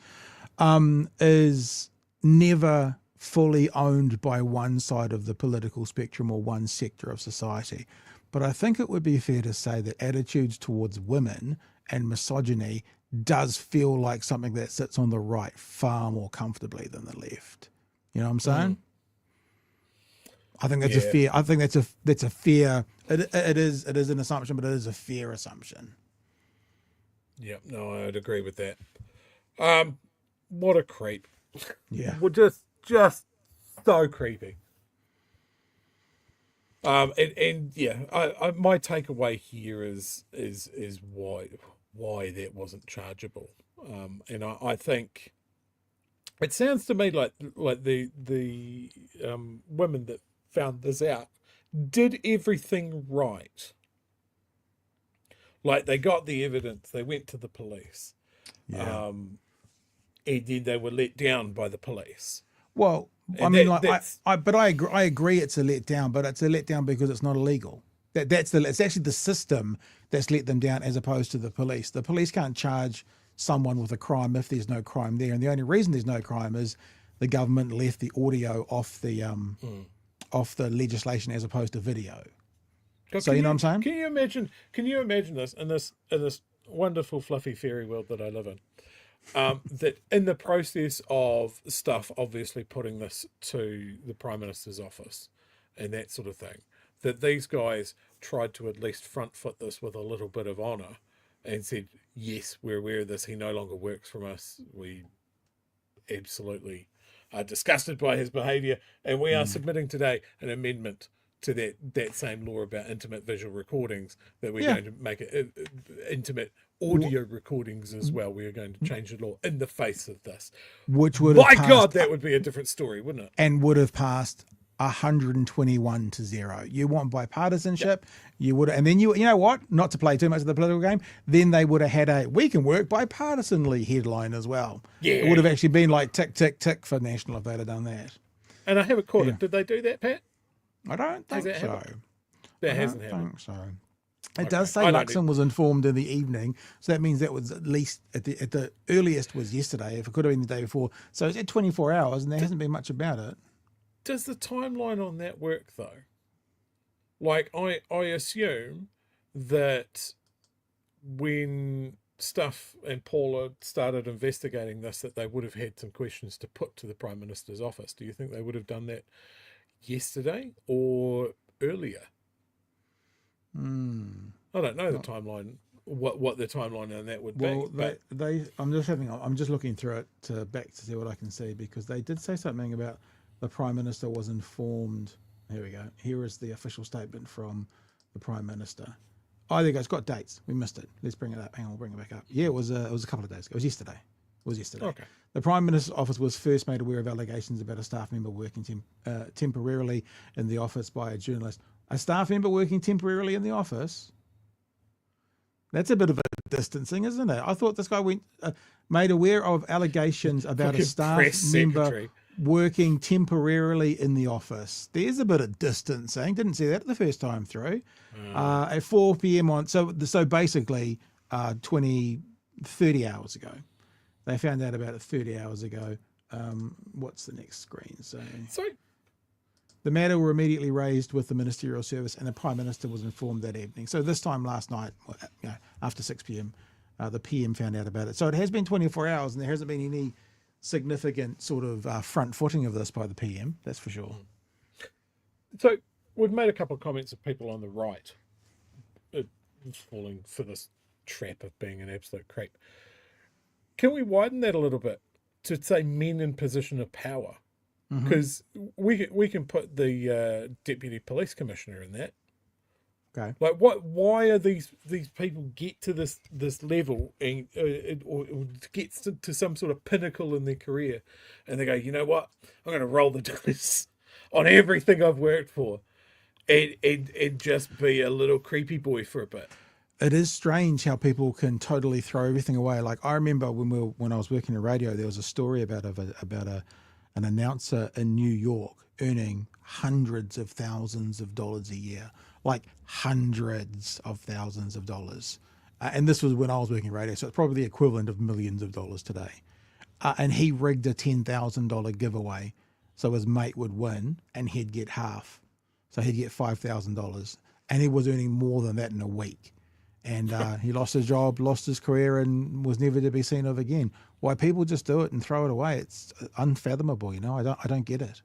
is never fully owned by one side of the political spectrum or one sector of society. But I think it would be fair to say that attitudes towards women and misogyny does feel like something that sits on the right far more comfortably than the left. You know what I'm saying? I think that's a fair. I think that's a fair. It is an assumption, but it is a fair assumption. Yeah, no, I'd agree with that. What a creep. Yeah. Well, just so creepy. And yeah, I my takeaway here is why that wasn't chargeable. And I think it sounds to me like the women that found this out did everything right. Like, they got the evidence, they went to the police, and then they were let down by the police. Well, I mean, I agree it's a letdown, but it's a letdown because it's not illegal. It's actually the system that's let them down as opposed to the police. The police can't charge someone with a crime if there's no crime there, and the only reason there's no crime is the government left the audio off the legislation as opposed to video. So you know what I'm saying? Can you imagine this in this wonderful fluffy fairy world that I live in? That in the process of stuff, obviously putting this to the Prime Minister's office and that sort of thing, that these guys tried to at least front foot this with a little bit of honour and said, yes, we're aware of this. He no longer works for us. We absolutely are disgusted by his behaviour, and we are submitting today an amendment to that same law about intimate visual recordings, that we're going to make it intimate audio recordings as well. We are going to change the law in the face of this. Which would have God, that would be a different story, wouldn't it? And would have passed 121-0. You want bipartisanship, you would, and then you know what? Not to play too much of the political game, then they would have had a "we can work bipartisanly" headline as well. Yeah, it would have actually been like tick tick tick for National if they'd have done that. And I haven't caught it. Did they do that, Pat? I don't think so. That hasn't happened. I think so. It does say Luxon was informed in the evening, so that means that was at least at the earliest was yesterday. If it could have been the day before, so it's at 24 hours, and there hasn't been much about it. Does the timeline on that work though? Like, I assume that when Stuff and Paula started investigating this, that they would have had some questions to put to the Prime Minister's office. Do you think they would have done that yesterday or earlier? I don't know the timeline. What the timeline on that would be. Well, I'm just looking through it back to see what I can see, because they did say something about the Prime Minister was informed. Here we go. Here is the official statement from the Prime Minister. Oh, there you go. It's got dates. We missed it. Let's bring it up. Hang on, we'll bring it back up. Yeah, it was a couple of days ago. It was yesterday. Okay. The Prime Minister's office was first made aware of allegations about a staff member working temporarily in the office by a journalist. A staff member working temporarily in the office? That's a bit of a distancing, isn't it? I thought this guy made aware of allegations about a staff member working temporarily in the office. There's a bit of distancing. Didn't see that the first time through. At 4 p.m. on, so basically 30 hours ago. They found out about it 30 hours ago. What's the next screen? So the matter were immediately raised with the Ministerial Service, and the Prime Minister was informed that evening. So this time last night, after 6 p.m, the PM found out about it. So it has been 24 hours, and there hasn't been any significant sort of front footing of this by the PM, that's for sure. So we've made a couple of comments of people on the right falling for this trap of being an absolute creep. Can we widen that a little bit to say men in position of power? Because we can put the Deputy Police Commissioner in that. Okay. Like, why are these people get to this level and or gets to some sort of pinnacle in their career, and they go, you know what, I'm going to roll the dice on everything I've worked for, and just be a little creepy boy for a bit. it is strange how people can totally throw everything away. Like I remember when I was working in radio, there was a story about an announcer in New York earning hundreds of thousands of dollars a year, like hundreds of thousands of dollars. And this was when I was working in radio, so it's probably the equivalent of millions of dollars today. And he rigged a $10,000 giveaway so his mate would win and he'd get half. So he'd get $5,000. And he was earning more than that in a week. And he lost his job, lost his career, and was never to be seen of again. Why people just do it and throw it away, it's unfathomable, you know. I don't get it.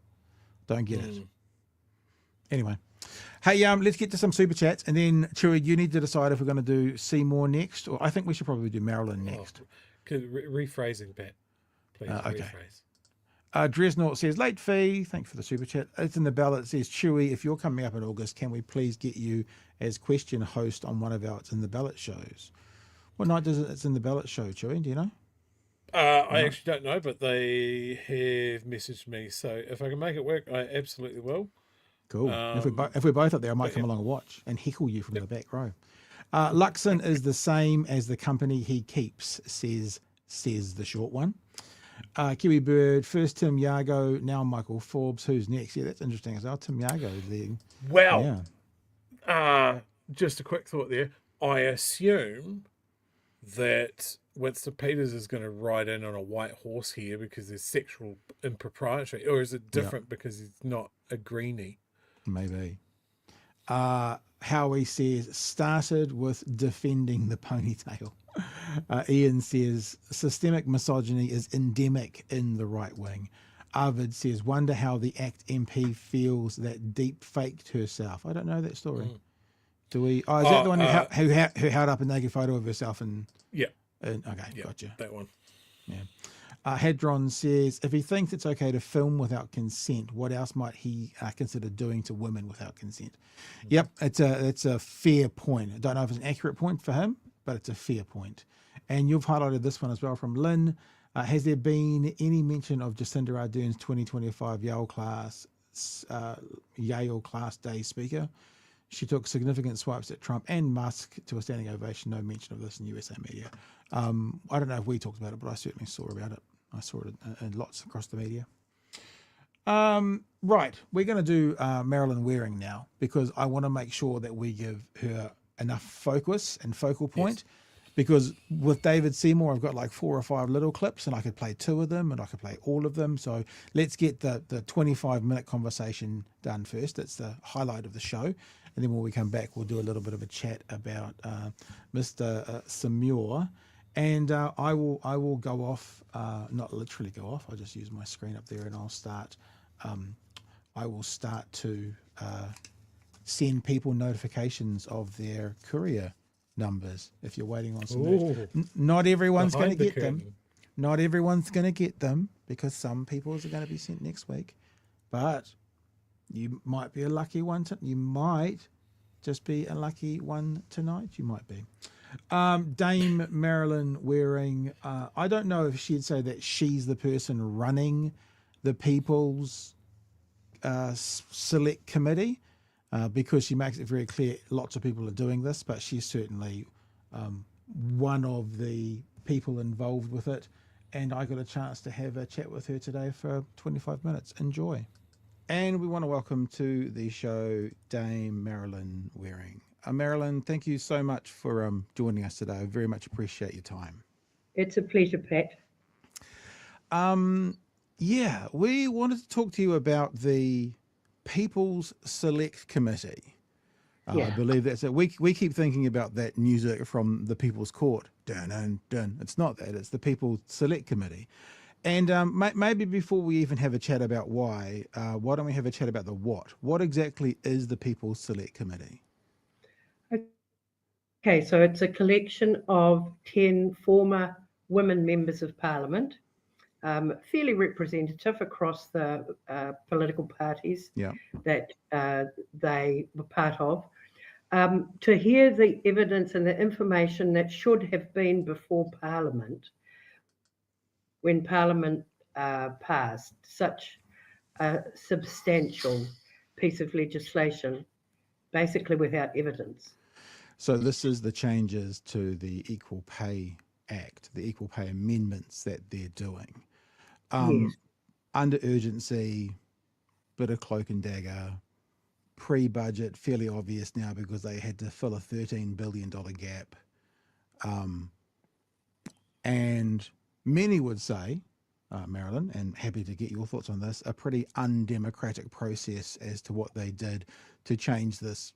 Don't get it. Anyway. Hey, let's get to some super chats, and then Chewy, you need to decide if we're going to do Seymour next, or I think we should probably do Marilyn next. Rephrasing, Pat. Please okay. rephrase. Dresnort says, late fee. Thanks for the super chat. It's in the ballot. It says, Chewy, if you're coming up in August, can we please get you as question host on one of our It's in the Ballot shows? What night does It's in the Ballot show, Chewy? Do you know? I actually don't know, but they have messaged me. So if I can make it work, I absolutely will. Cool. If we're both up there, I might come along and watch and heckle you from the back row. Luxon is the same as the company he keeps, says the short one. Kiwi Bird, first Tim Yago, now Michael Forbes. Who's next? Yeah, that's interesting as well. Tim Yago there. Well, just a quick thought there. I assume that Winston Peters is going to ride in on a white horse here because there's sexual impropriety, or is it different because he's not a greenie? Maybe. Howie says, started with defending the ponytail. Ian says, systemic misogyny is endemic in the right wing. Arvid says, wonder how the ACT MP feels that deep faked herself. I don't know that story. Do we? Oh, is that the one who held up a naked photo of herself? Okay, gotcha. That one. Yeah. Hadron says, if he thinks it's okay to film without consent, what else might he consider doing to women without consent? Yep, it's a fair point. I don't know if it's an accurate point for him, but it's a fair point. And you've highlighted this one as well from Lynn. Has there been any mention of Jacinda Ardern's 2025 Yale Class Day speaker? She took significant swipes at Trump and Musk to a standing ovation. No mention of this in USA media. I don't know if we talked about it, but I certainly saw about it. I saw it in lots across the media. Right, we're going to do Marilyn Waring now because I want to make sure that we give her enough focus and focal point. Yes. Because with David Seymour, I've got like 4 or 5 little clips and I could play 2 of them and I could play all of them. So let's get the 25-minute conversation done first. It's the highlight of the show. And then when we come back, we'll do a little bit of a chat about Mr. Seymour. And I will go off, not literally go off. I'll just use my screen up there and I'll start. I will start to send people notifications of their courier numbers if you're waiting on some news. Not everyone's going to get them. Not everyone's going to get them because some people's are going to be sent next week. But you might be a lucky one. You might just be a lucky one tonight. You might be. Dame Marilyn Waring, I don't know if she'd say that she's the person running the People's Select Committee, because she makes it very clear lots of people are doing this, but she's certainly one of the people involved with it. And I got a chance to have a chat with her today for 25 minutes. Enjoy. And we want to welcome to the show Dame Marilyn Waring. Marilyn, thank you so much for joining us today. I very much appreciate your time. It's a pleasure, Pat. Yeah, we wanted to talk to you about the People's Select Committee. I believe that's it. We keep thinking about that music from the People's Court. Dun, dun, dun. It's not that. It's the People's Select Committee. And maybe before we even have a chat about why don't we have a chat about the what? What exactly is the People's Select Committee? Okay, so it's a collection of 10 former women members of Parliament, fairly representative across the political parties that they were part of, to hear the evidence and the information that should have been before Parliament when Parliament passed such a substantial piece of legislation, basically without evidence. So this is the changes to the Equal Pay Act, the Equal Pay amendments that they're doing. Yes. Under urgency, bit of cloak and dagger, pre-budget, fairly obvious now because they had to fill a $13 billion gap. And many would say, Marilyn, and happy to get your thoughts on this, a pretty undemocratic process as to what they did to change this,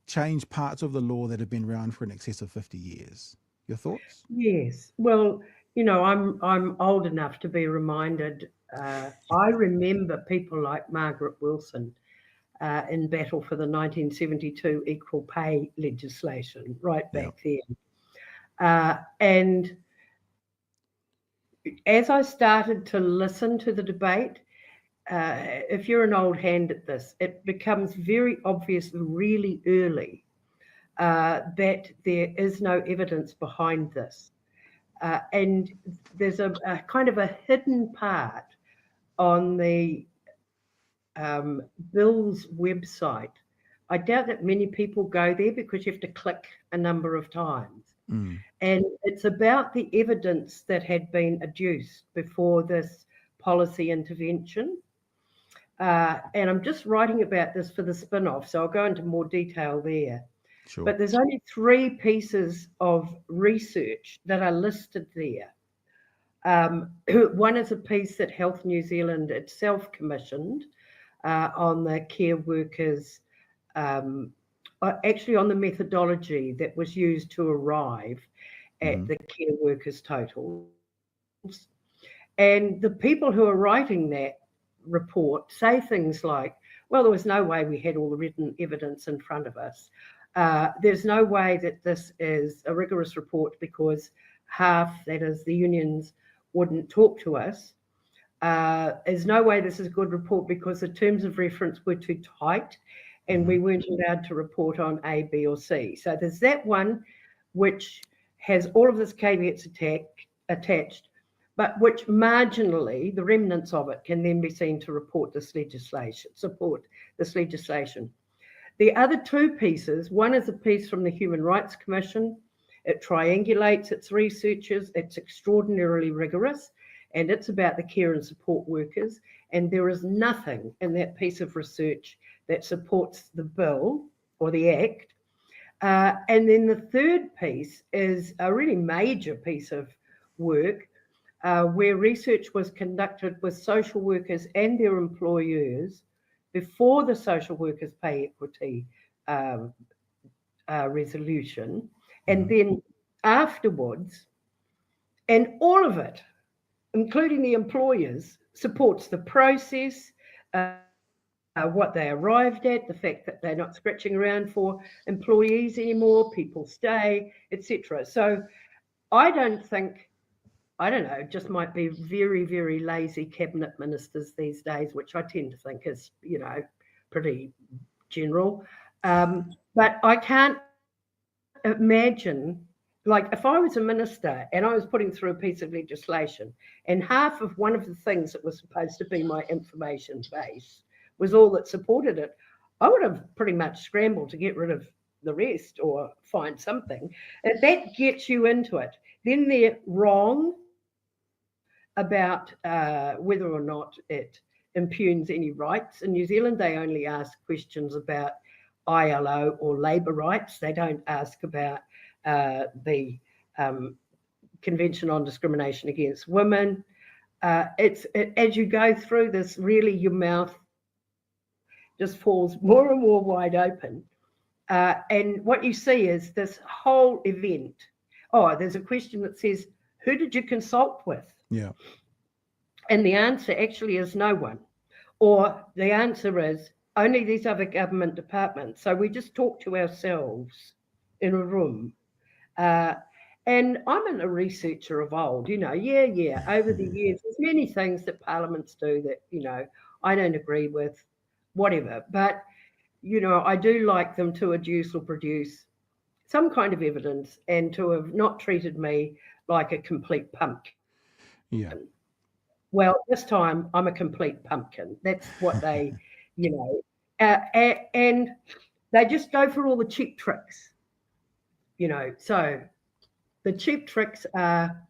change parts of the law that have been around for in excess of 50 years. Your thoughts? Yes. Well, you know, I'm old enough to be reminded. I remember people like Margaret Wilson in battle for the 1972 equal pay legislation right back then. And as I started to listen to the debate, if you're an old hand at this, it becomes very obvious really early that there is no evidence behind this. And there's a kind of a hidden part on the Bill's website. I doubt that many people go there because you have to click a number of times. And it's about the evidence that had been adduced before this policy intervention. And I'm just writing about this for the spin-off, so I'll go into more detail there. Sure. But there's only 3 pieces of research that are listed there. One is a piece that Health New Zealand itself commissioned on the care workers, actually on the methodology that was used to arrive at the care workers' totals. And the people who are writing that report say things like, well, there was no way we had all the written evidence in front of us. There's no way that this is a rigorous report because half, that is the unions, wouldn't talk to us. There's no way this is a good report because the terms of reference were too tight and we weren't allowed to report on A, B, or C. So there's that one which has all of this caveats attached, but which marginally, the remnants of it can then be seen to support this legislation. The other 2 pieces, one is a piece from the Human Rights Commission. It triangulates its researchers. It's extraordinarily rigorous, and it's about the care and support workers. And there is nothing in that piece of research that supports the bill or the act. And then the third piece is a really major piece of work where research was conducted with social workers and their employers before the social workers pay equity resolution, and then afterwards, and all of it, including the employers, supports the process, what they arrived at, the fact that they're not scratching around for employees anymore, people stay, etc. So I don't know, just might be very, very lazy cabinet ministers these days, which I tend to think is, you know, pretty general. But I can't imagine, like if I was a minister and I was putting through a piece of legislation and half of one of the things that was supposed to be my information base was all that supported it, I would have pretty much scrambled to get rid of the rest or find something. And that gets you into it. Then they're wrong about whether or not it impugns any rights. In New Zealand, they only ask questions about ILO or labour rights. They don't ask about the Convention on Discrimination Against Women. As you go through this, really your mouth just falls more and more wide open. And what you see is this whole event. Oh, there's a question that says, who did you consult with? Yeah. And the answer actually is no one. Or the answer is only these other government departments. So we just talk to ourselves in a room. And I'm a researcher of old, you know, over the years, there's many things that parliaments do that, you know, I don't agree with, whatever. But, you know, I do like them to adduce or produce some kind of evidence and to have not treated me like a complete pumpkin. Yeah. Well, this time I'm a complete pumpkin. That's what they, you know, and They just go for all the cheap tricks, you know. So the cheap tricks are,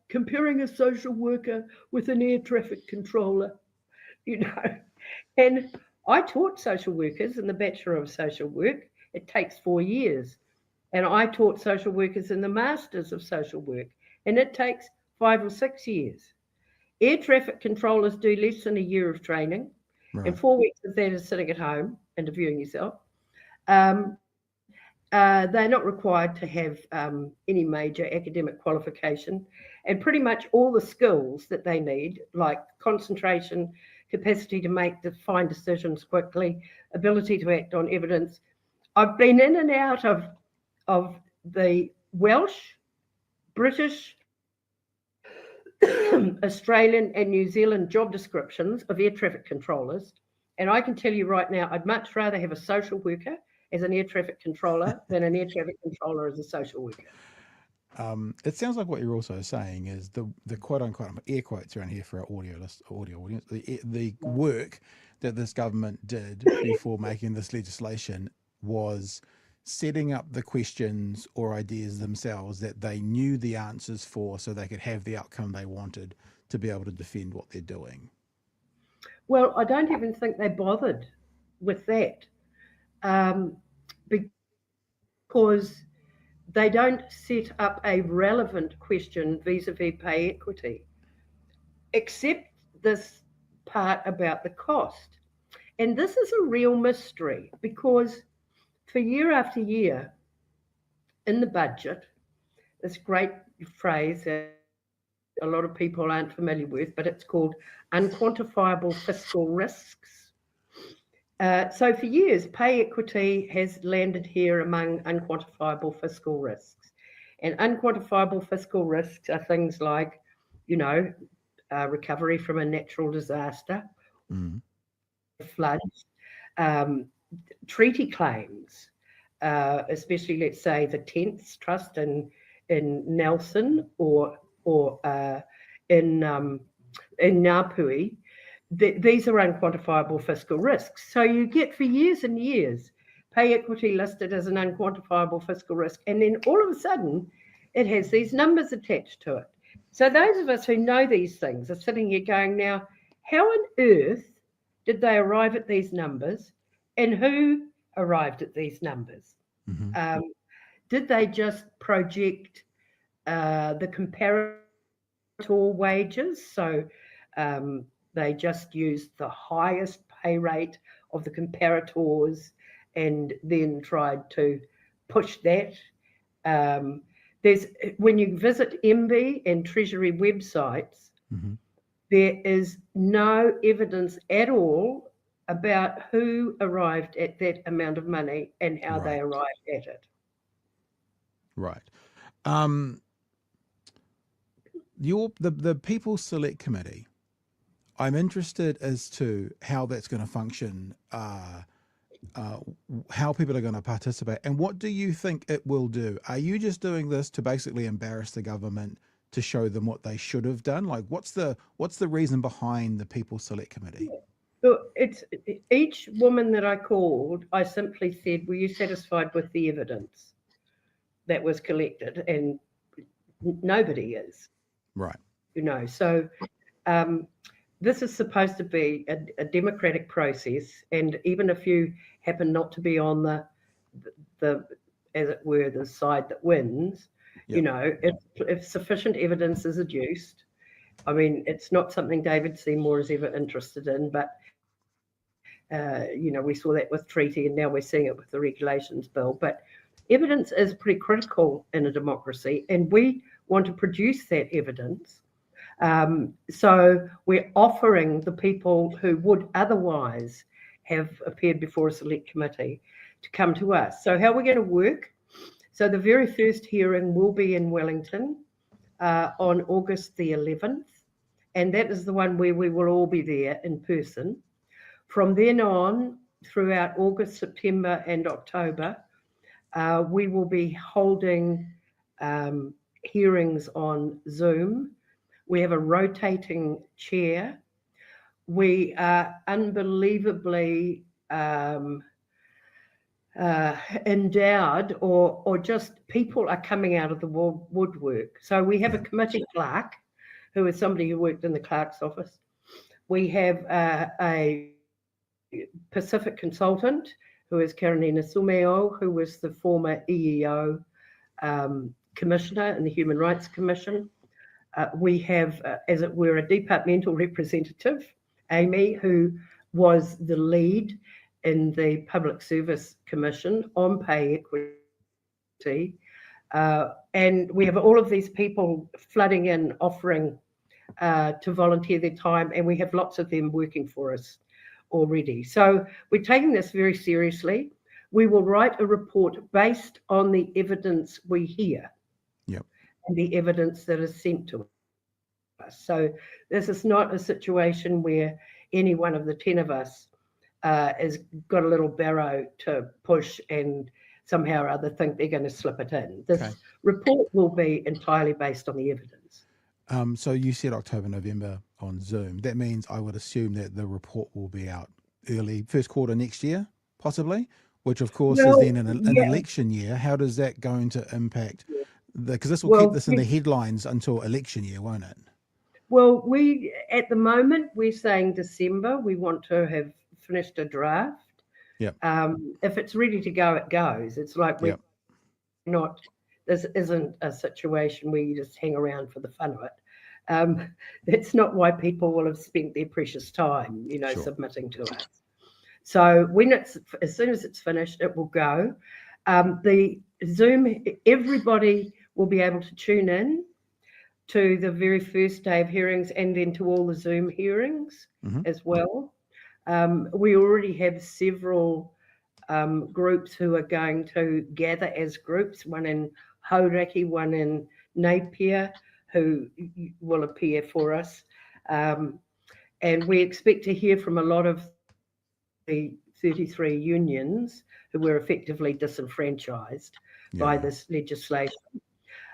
comparing a social worker with an air traffic controller, you know. And I taught social workers in the Bachelor of Social Work. It takes 4 years. And I taught social workers in the Masters of Social Work, and it takes 5 or 6 years. Air traffic controllers do less than a year of training, and 4 weeks of that is sitting at home interviewing yourself. They're not required to have any major academic qualification, and pretty much all the skills that they need, like concentration, capacity to find decisions quickly, ability to act on evidence. I've been in and out of the Welsh, British, Australian and New Zealand job descriptions of air traffic controllers. And I can tell you right now, I'd much rather have a social worker as an air traffic controller than an air traffic controller as a social worker. It sounds like what you're also saying is the quote unquote, air quotes around here for our audio audience, the work that this government did before making this legislation was setting up the questions or ideas themselves that they knew the answers for, so they could have the outcome they wanted to be able to defend what they're doing. Well, I don't even think they bothered with that, because they don't set up a relevant question vis-a-vis pay equity, except this part about the cost. And this is a real mystery, because for year after year in the budget, this great phrase that a lot of people aren't familiar with, but it's called unquantifiable fiscal risks. So for years, pay equity has landed here among unquantifiable fiscal risks. And unquantifiable fiscal risks are things like, you know, recovery from a natural disaster, floods, treaty claims, especially, let's say, the Tenths Trust in Nelson or in Ngāpuhi. These are unquantifiable fiscal risks. So you get for years and years pay equity listed as an unquantifiable fiscal risk, and then all of a sudden it has these numbers attached to it. So those of us who know these things are sitting here going, now, how on earth did they arrive at these numbers, and who arrived at these numbers? Did they just project the comparator wages? So they just used the highest pay rate of the comparators and then tried to push that. When you visit MB and Treasury websites, there is no evidence at all about who arrived at that amount of money and how they arrived at it. Right. The People's Select Committee, I'm interested as to how that's going to function, how people are going to participate, and what do you think it will do? Are you just doing this to basically embarrass the government, to show them what they should have done? Like, what's the reason behind the People's Select Committee? So it's each woman that I called, I simply said, were you satisfied with the evidence that was collected? And nobody is. Right. You know, so this is supposed to be a democratic process, and even if you happen not to be on the as it were, the side that wins, you know, if sufficient evidence is adduced, I mean, it's not something David Seymour is ever interested in, but you know, we saw that with treaty, and now we're seeing it with the regulations bill. But evidence is pretty critical in a democracy, and we want to produce that evidence. So we're offering the people who would otherwise have appeared before a select committee to come to us. So how we're going to work? So the very first hearing will be in Wellington on August the 11th, and that is the one where we will all be there in person. From then on, throughout August, September and October, we will be holding hearings on Zoom. We have a rotating chair. We are unbelievably endowed, or just people are coming out of the woodwork. So we have a committee clerk who is somebody who worked in the clerk's office. We have a Pacific consultant who is Karenina Sumeo, who was the former EEO commissioner in the Human Rights Commission. We have, as it were, a departmental representative, Amy, who was the lead in the Public Service Commission on pay equity. And we have all of these people flooding in, offering to volunteer their time, and we have lots of them working for us already. So we're taking this very seriously. We will write a report based on the evidence we hear. Yep. And the evidence that is sent to us. So this is not a situation where any one of the 10 of us has got a little barrow to push and somehow or other think they're going to slip it in. This report will be entirely based on the evidence. So you said October, November on Zoom. That means I would assume that the report will be out early first quarter next year, possibly, which of course is then an election year. How does that going to impact because this will keep this in the headlines until election year, won't it? Well, at the moment, we're saying December. We want to have finished a draft. Yep. If it's ready to go, it goes. It's like we're not, this isn't a situation where you just hang around for the fun of it. That's not why people will have spent their precious time, submitting to us. So as soon as it's finished, it will go. The Zoom, everybody will be able to tune in to the very first day of hearings and then to all the Zoom hearings as well. We already have several groups who are going to gather as groups, one in Hauraki, one in Napier, who will appear for us. And we expect to hear from a lot of the 33 unions who were effectively disenfranchised by this legislation.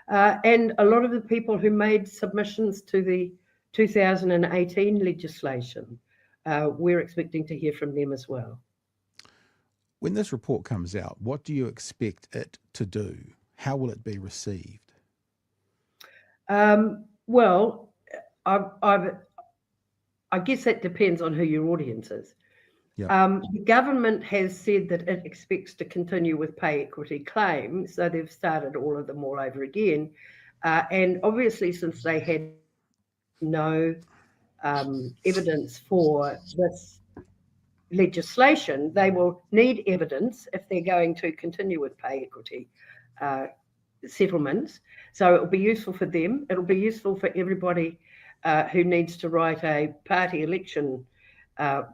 And a lot of the people who made submissions to the 2018 legislation, we're expecting to hear from them as well. When this report comes out, what do you expect it to do? How will it be received? Well, I guess that depends on who your audience is. The government has said that it expects to continue with pay equity claims, so they've started all of them all over again. And obviously, since they had no evidence for this legislation, they will need evidence if they're going to continue with pay equity settlements. So it will be useful for them. It'll be useful for everybody who needs to write a party election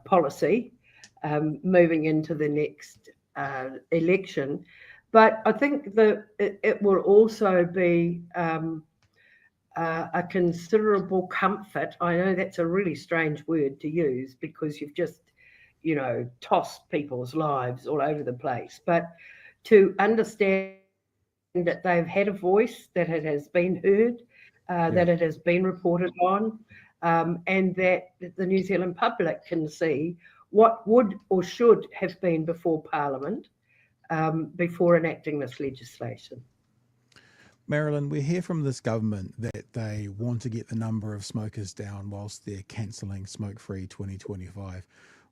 policy moving into the next election. But I think that it will also be a considerable comfort. I know that's a really strange word to use because you've just, tossed people's lives all over the place. But to understand that they've had a voice, that it has been heard, that it has been reported on, and that the New Zealand public can see what would or should have been before Parliament before enacting this legislation. Marilyn, we hear from this government that they want to get the number of smokers down whilst they're cancelling Smoke Free 2025.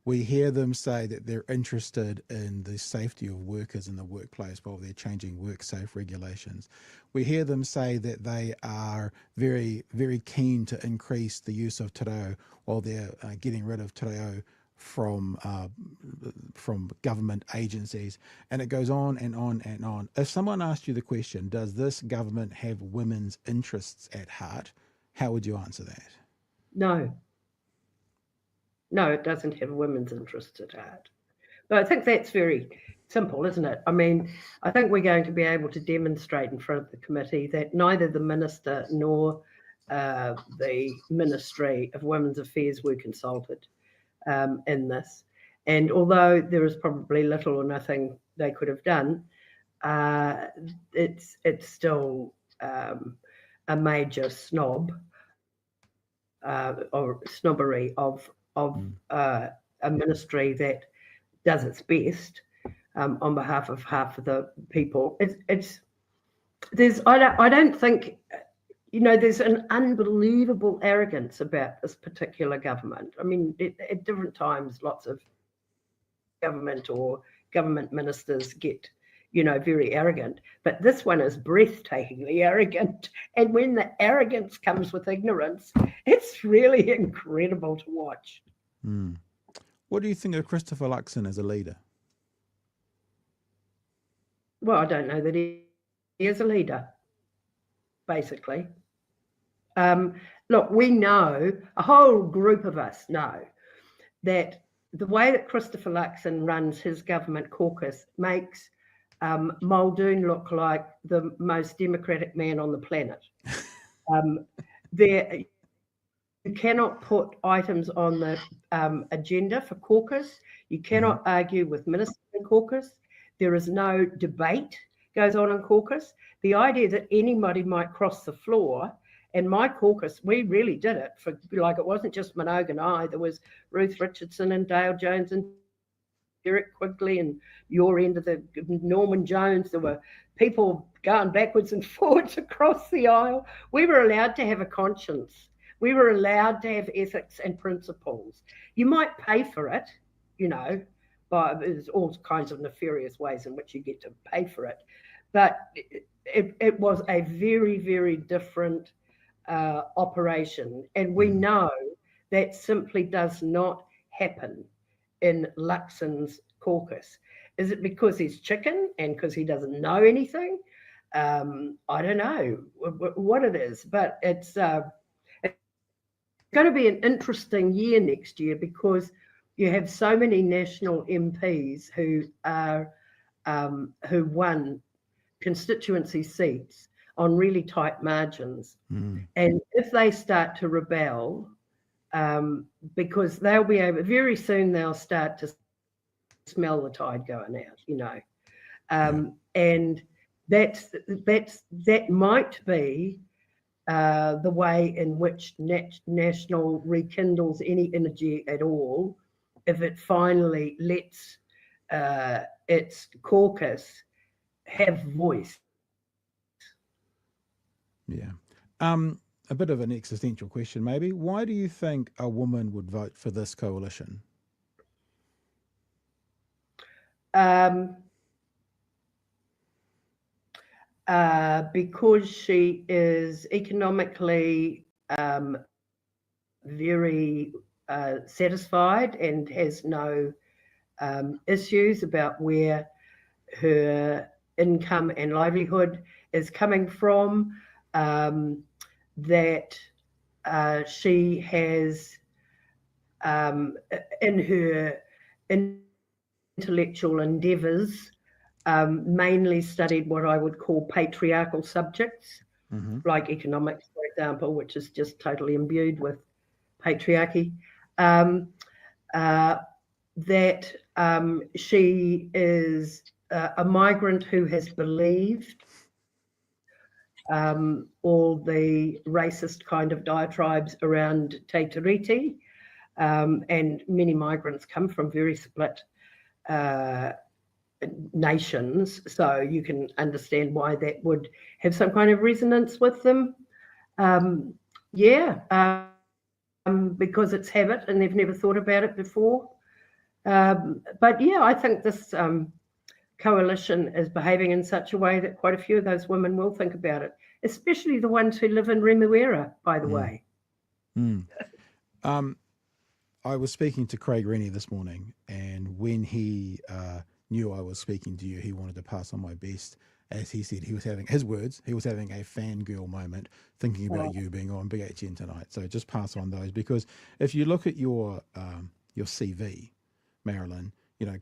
We hear them say that they're interested in the safety of workers in the workplace while they're changing WorkSafe regulations. We hear them say that they are very, very keen to increase the use of te reo while they're getting rid of te reo from government agencies, and it goes on and on and on. If someone asked you the question, does this government have women's interests at heart, how would you answer that? No, it doesn't have women's interests at heart. But I think that's very simple, isn't it? I mean, I think we're going to be able to demonstrate in front of the committee that neither the Minister nor the Ministry of Women's Affairs were consulted in this. And although there is probably little or nothing they could have done, it's still a major snob or snobbery of a ministry that does its best on behalf of half of the people. I don't think, there's an unbelievable arrogance about this particular government. I mean, at different times, lots of government or government ministers get, very arrogant. But this one is breathtakingly arrogant. And when the arrogance comes with ignorance, it's really incredible to watch. What do you think of Christopher Luxon as a leader? Well, I don't know that he is a leader, basically. Look, we know, a whole group of us know, that the way that Christopher Luxon runs his government caucus makes Muldoon look like the most democratic man on the planet. You cannot put items on the agenda for caucus. You cannot argue with ministers in caucus. There is no debate goes on in caucus. The idea that anybody might cross the floor, and my caucus, we really did it for, it wasn't just Minogue and I. There was Ruth Richardson and Dale Jones and Derek Quigley and your end of the Norman Jones. There were people going backwards and forwards across the aisle. We were allowed to have a conscience. We were allowed to have ethics and principles. You might pay for it, but there's all kinds of nefarious ways in which you get to pay for it. But it was a very, very different operation. And we know that simply does not happen in Luxon's caucus. Is it because he's chicken and because he doesn't know anything? I don't know what it is, but it's going to be an interesting year next year because you have so many national MPs who won constituency seats on really tight margins. And if they start to rebel, because they'll be able, very soon they'll start to smell the tide going out, and that might be the way in which National rekindles any energy at all, if it finally lets its caucus have voice. Yeah. A bit of an existential question, maybe. Why do you think a woman would vote for this coalition? Because she is economically very satisfied and has no issues about where her income and livelihood is coming from, that she has in her intellectual endeavours mainly studied what I would call patriarchal subjects, like economics, for example, which is just totally imbued with patriarchy. That she is a migrant who has believed all the racist kind of diatribes around Te Tiriti, and many migrants come from very split nations, so you can understand why that would have some kind of resonance with them. Because it's habit and they've never thought about it before. But yeah, I think this coalition is behaving in such a way that quite a few of those women will think about it, especially the ones who live in Remuera, by the way. I was speaking to Craig Rennie this morning, and when he knew I was speaking to you, he wanted to pass on my best. As he said, he was having, his words, he was having a fangirl moment thinking about you being on Big HN tonight. So just pass on those, because if you look at your CV, Marilyn,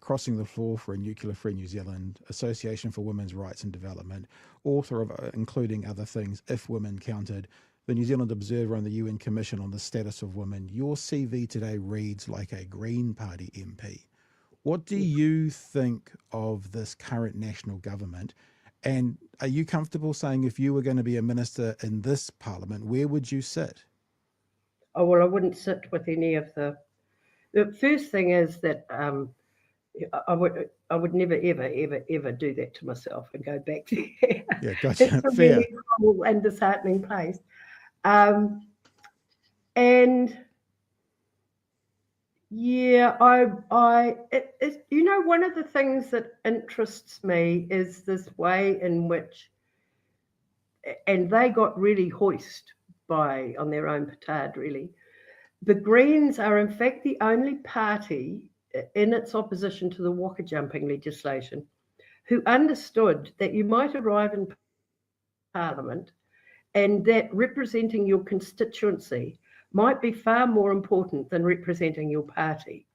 crossing the floor for a nuclear-free New Zealand, Association for Women's Rights and Development, author of, including other things, If Women Counted, the New Zealand Observer on the UN Commission on the Status of Women. Your CV today reads like a Green Party MP. What do you think of this current national government? And are you comfortable saying if you were going to be a minister in this parliament, where would you sit? Oh, well, I wouldn't sit with any of the first thing is that I would never, ever, ever, ever do that to myself and go back there. Yeah, gotcha. It's a Fair. really cruel and disheartening place. And yeah, one of the things that interests me is this way in which, and they got really hoist on their own petard, really. The Greens are in fact the only party in its opposition to the waka jumping legislation who understood that you might arrive in Parliament and that representing your constituency might be far more important than representing your party.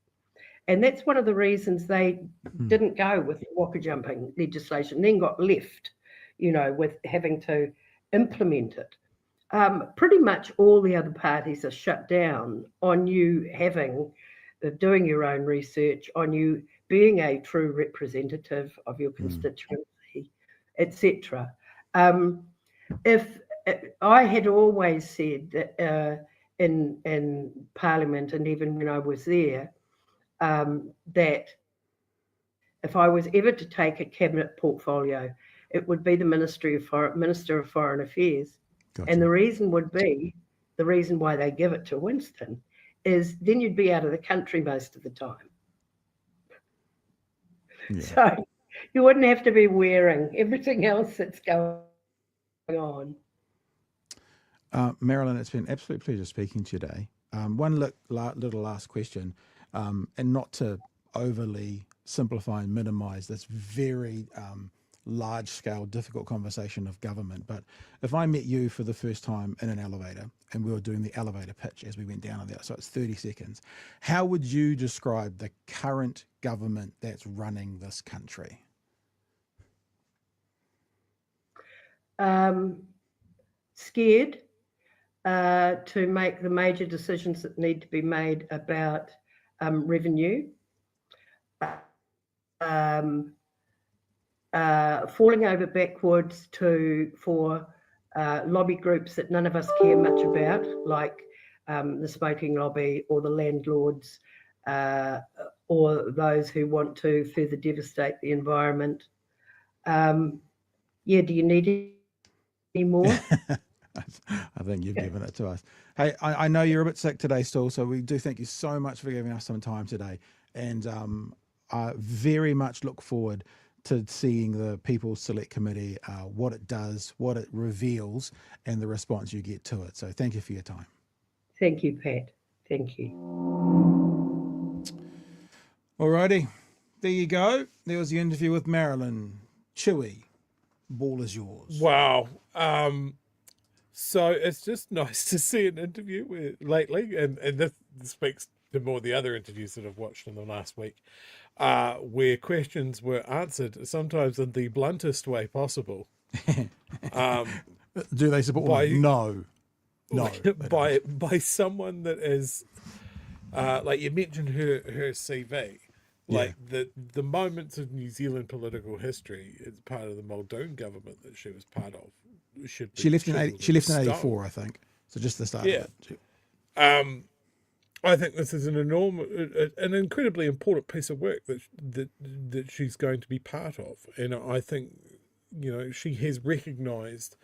And that's one of the reasons they didn't go with the waka jumping legislation, then got left, with having to implement it. Pretty much all the other parties are shut down on you doing your own research, on you being a true representative of your constituency, etc. If I had always said that in Parliament, and even when I was there, that if I was ever to take a cabinet portfolio, it would be the Minister of Foreign Affairs. Gotcha. And the reason why they give it to Winston is then you'd be out of the country most of the time. Yeah. So you wouldn't have to be wearing everything else that's going on. Marilyn, it's been an absolute pleasure speaking to you today. One little last question, and not to overly simplify and minimise this very large-scale, difficult conversation of government, but if I met you for the first time in an elevator and we were doing the elevator pitch as we went down on there, so it's 30 seconds, how would you describe the current government that's running this country? Scared to make the major decisions that need to be made about revenue, falling over backwards for lobby groups that none of us care much about, like the smoking lobby or the landlords or those who want to further devastate the environment. Do you need any more? I think you've given it to us. Hey, I know you're a bit sick today still, so we do thank you so much for giving us some time today. And I very much look forward to seeing the People's Select Committee, what it does, what it reveals, and the response you get to it. So thank you for your time. Thank you, Pat. Thank you. Alrighty, there you go. There was the interview with Marilyn. Chewy, ball is yours. Wow. So it's just nice to see an interview lately, and this speaks to more of the other interviews that I've watched in the last week, where questions were answered sometimes in the bluntest way possible. Do they support one? No. by someone that is like you mentioned her CV. Like the moments of New Zealand political history as part of the Muldoon government that she was part of should be. She left in 84, I think. So just the start. Yeah. Of it. I think this is an incredibly important piece of work that she's going to be part of, and I think she has recognised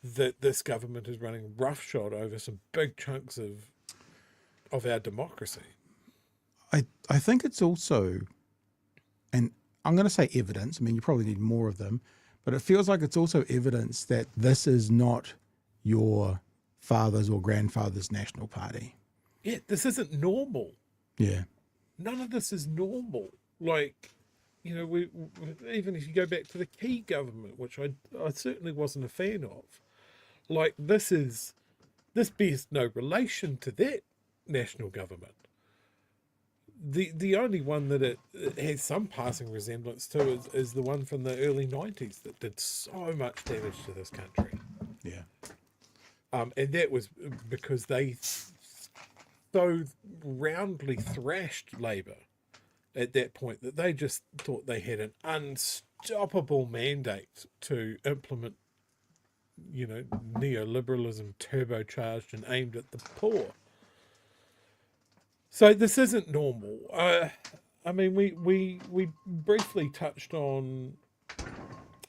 that this government is running roughshod over some big chunks of our democracy. I think it's also, and I'm going to say evidence, I mean, you probably need more of them, but it feels like it's also evidence that this is not your father's or grandfather's national party. Yeah, this isn't normal. Yeah. None of this is normal. Like, we even if you go back to the Key government, which I certainly wasn't a fan of, like this bears no relation to that national government. The only one that it has some passing resemblance to is the one from the early 90s that did so much damage to this country. Yeah. And that was because they so roundly thrashed Labour at that point that they just thought they had an unstoppable mandate to implement, neoliberalism turbocharged and aimed at the poor. So this isn't normal. I mean, we briefly touched on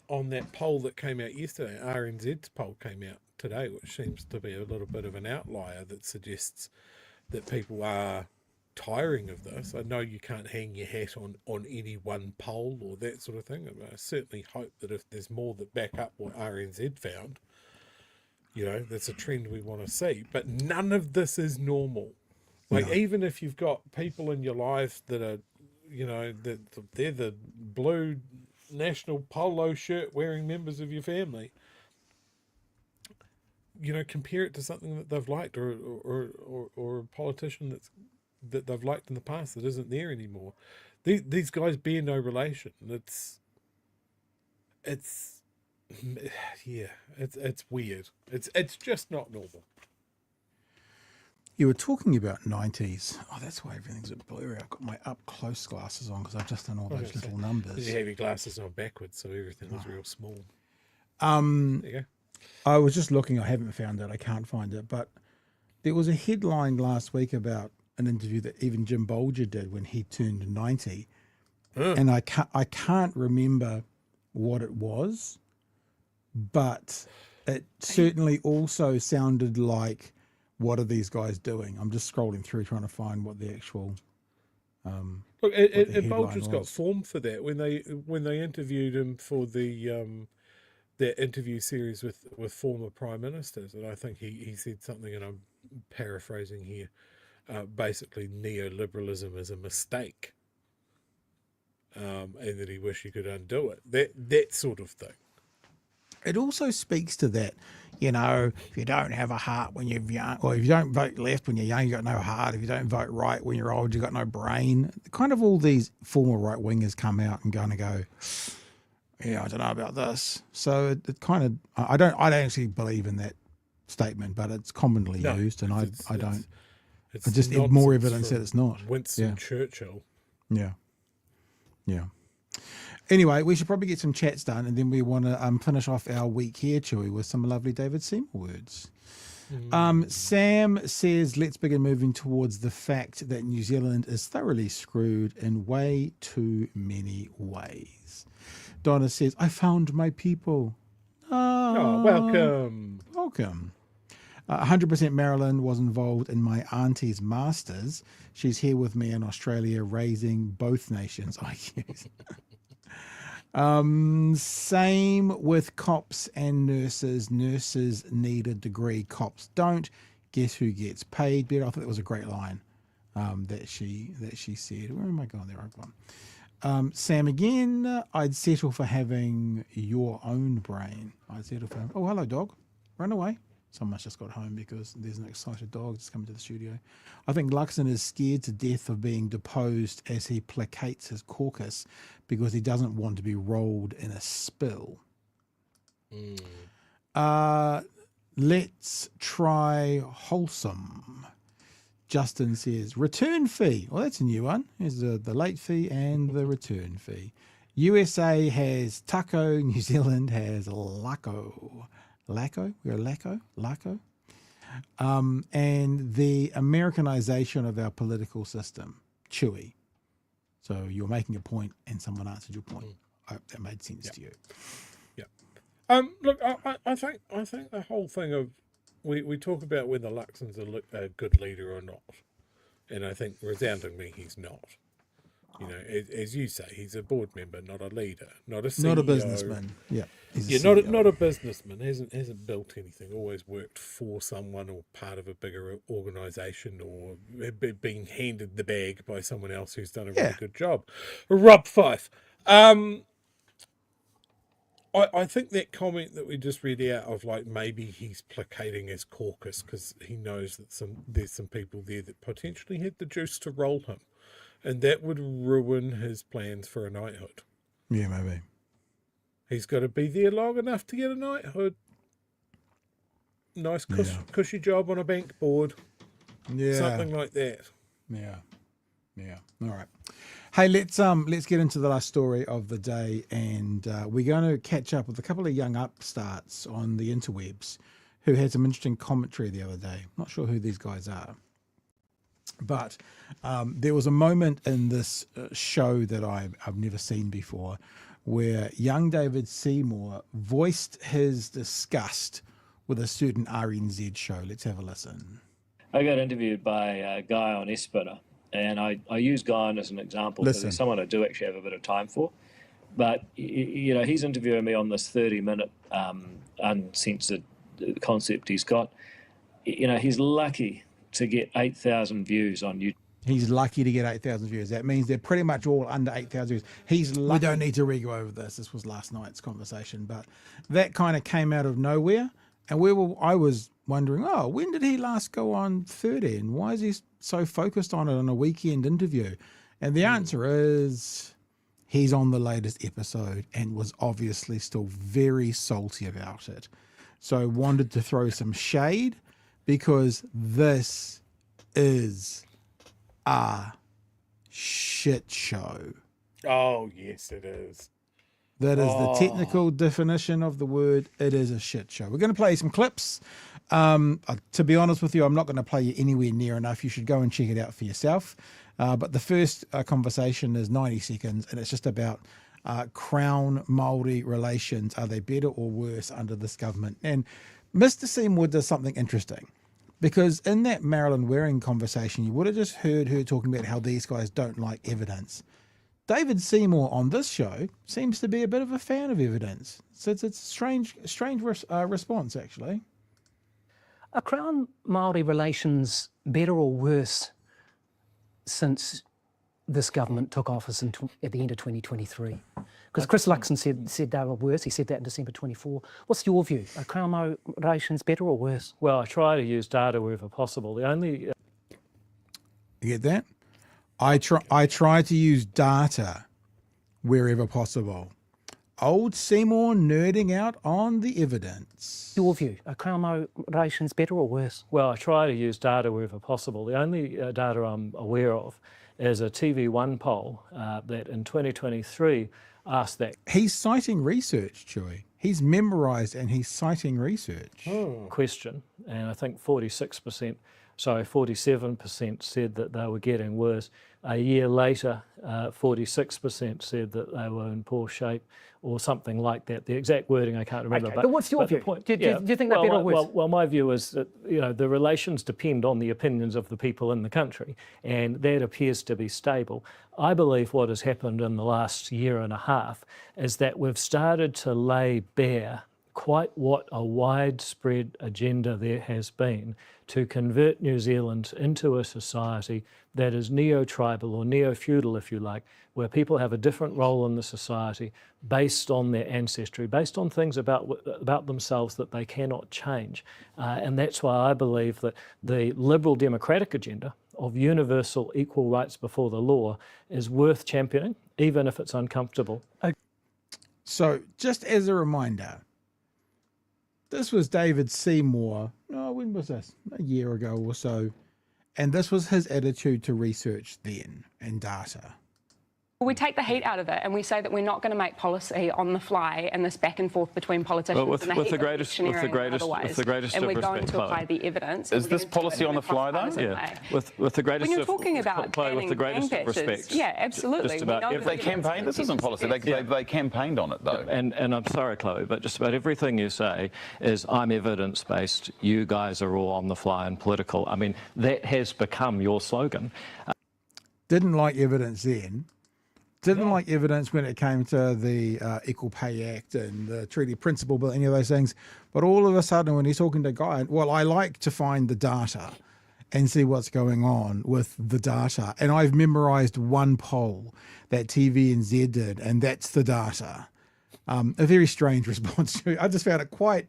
that poll that came out yesterday. RNZ's poll came out today, which seems to be a little bit of an outlier that suggests that people are tiring of this. I know you can't hang your hat on any one poll or that sort of thing. I certainly hope that if there's more that back up what RNZ found, that's a trend we want to see. But none of this is normal. Like, even if you've got people in your life that are, that they're the blue national polo shirt wearing members of your family, compare it to something that they've liked or a politician that they've liked in the past that isn't there anymore. These guys bear no relation. It's weird. It's just not normal. You were talking about 90s. Oh, that's why everything's a bit blurry. I've got my up-close glasses on because I've just done all those little numbers. You have your glasses on backwards, so everything was real small. There you go. I was just looking. I haven't found it. I can't find it. But there was a headline last week about an interview that even Jim Bolger did when he turned 90. And I can't remember what it was, but it certainly also sounded like, what are these guys doing? I'm just scrolling through trying to find what the actual look. Bolger's got form for that when they interviewed him for the that interview series with former prime ministers, and I think he said something, and I'm paraphrasing here, basically neoliberalism is a mistake, and that he wished he could undo it. That sort of thing. It also speaks to that, if you don't have a heart when you're young, or if you don't vote left when you're young, you got no heart. If you don't vote right when you're old, you got no brain. Kind of all these former right wingers come out and go, I don't know about this. So it kind of, I don't actually believe in that statement, but it's commonly used, and I don't. It's just more evidence that it's not. Winston Churchill. Yeah. Anyway, we should probably get some chats done, and then we want to finish off our week here, Chewy, with some lovely David Seymour words. Sam says, let's begin moving towards the fact that New Zealand is thoroughly screwed in way too many ways. Donna says, I found my people. Oh, welcome. Welcome. 100% Marilyn was involved in my auntie's masters. She's here with me in Australia raising both nations. I guess. Same with cops and nurses. Nurses need a degree. Cops don't. Guess who gets paid better? I thought that was a great line that she said. Where am I going? There I've gone. Sam again. I'd settle for having your own brain. I'd settle for. Oh, hello, dog. Run away. Someone's just got home because there's an excited dog just coming to the studio. I think Luxon is scared to death of being deposed as he placates his caucus because he doesn't want to be rolled in a spill. Let's try wholesome. Justin says, return fee. Well, that's a new one. There's the late fee and the return fee. USA has taco. New Zealand has laco. Laco? We're Laco. And the Americanization of our political system. Chewy. So you're making a point and someone answered your point. I hope that made sense to you. Yeah. Look, I think the whole thing of we talk about whether Luxon's a good leader or not. And I think resoundingly he's not. As you say, he's a board member, not a leader, not a CEO. Not a businessman. Yeah. Not a businessman. Hasn't built anything. Always worked for someone or part of a bigger organisation, or being handed the bag by someone else who's done a really good job. Rob Fife. I think that comment that we just read out of maybe he's placating his caucus because he knows that there's some people there that potentially had the juice to roll him. And that would ruin his plans for a knighthood. Yeah, maybe. He's got to be there long enough to get a knighthood. Nice cushy job on a bank board. Yeah. Something like that. Yeah. All right. Hey, let's get into the last story of the day, and we're going to catch up with a couple of young upstarts on the interwebs who had some interesting commentary the other day. Not sure who these guys are. But there was a moment in this show that I've never seen before where young David Seymour voiced his disgust with a certain RNZ show. Let's have a listen. I got interviewed by Guyon Espiner, and I use Guyon as an example because he's someone I do actually have a bit of time for. But, you know, he's interviewing me on this 30-minute uncensored concept he's got. You know, he's lucky to get 8,000 views on YouTube. He's lucky to get 8,000 views. That means they're pretty much all under 8,000 views. He's lucky. We don't need to re-go over this. This was last night's conversation. But that kind of came out of nowhere. And I was wondering, when did he last go on 30? And why is he so focused on it on a weekend interview? And the answer is he's on the latest episode and was obviously still very salty about it. So wanted to throw some shade because this is a shit show. Oh, yes, it is. That is the technical definition of the word. It is a shit show. We're going to play some clips. To be honest with you, I'm not going to play you anywhere near enough. You should go and check it out for yourself. But the first conversation is 90 seconds, and it's just about Crown Māori relations. Are they better or worse under this government? And Mr. Seymour does something interesting. Because in that Marilyn Waring conversation, you would have just heard her talking about how these guys don't like evidence. David Seymour on this show seems to be a bit of a fan of evidence. So it's a strange response, actually. Are Crown Māori relations better or worse since this government took office at the end of 2023? Because Chris Luxon said they were worse. He said that in December 24. What's your view? Are Crown Māori relations better or worse? Well, I try to use data wherever possible. The only... You get that? I try to use data wherever possible. Old Seymour nerding out on the evidence. Your view, are Crown Māori relations better or worse? Well, I try to use data wherever possible. The only data I'm aware of is a TV1 poll that in 2023 asked that. He's citing research, Chewy. He's memorised and he's citing research. Question, and I think 47% said that they were getting worse. A year later, 46% said that they were in poor shape or something like that. The exact wording I can't remember. Okay, but what's your view? Do you think they're better or worse? Well, my view is that the relations depend on the opinions of the people in the country, and that appears to be stable. I believe what has happened in the last year and a half is that we've started to lay bare quite what a widespread agenda there has been to convert New Zealand into a society that is neo-tribal or neo-feudal, if you like, where people have a different role in the society based on their ancestry, based on things about themselves that they cannot change. And that's why I believe that the liberal democratic agenda of universal equal rights before the law is worth championing, even if it's uncomfortable. So just as a reminder, this was David Seymour, when was this? A year ago or so. And this was his attitude to research then and data. We take the heat out of it and we say that we're not going to make policy on the fly and this back and forth between politicians and the greatest and we're going to apply the evidence. Is this policy on the fly though? Yeah. With the greatest when you're talking about with the greatest of respect. Yeah, absolutely. If they campaigned, this isn't policy. They campaigned on it though. And I'm sorry, Chloe, but just about everything you say is I'm evidence-based. You guys are all on the fly and political. I mean, that has become your slogan. Didn't like evidence then. Didn't like evidence when it came to the Equal Pay Act and the Treaty Principle Bill, any of those things. But all of a sudden, when he's talking to Guy, well, I like to find the data and see what's going on with the data. And I've memorised one poll that TVNZ did, and that's the data. A very strange response to it. I just found it quite...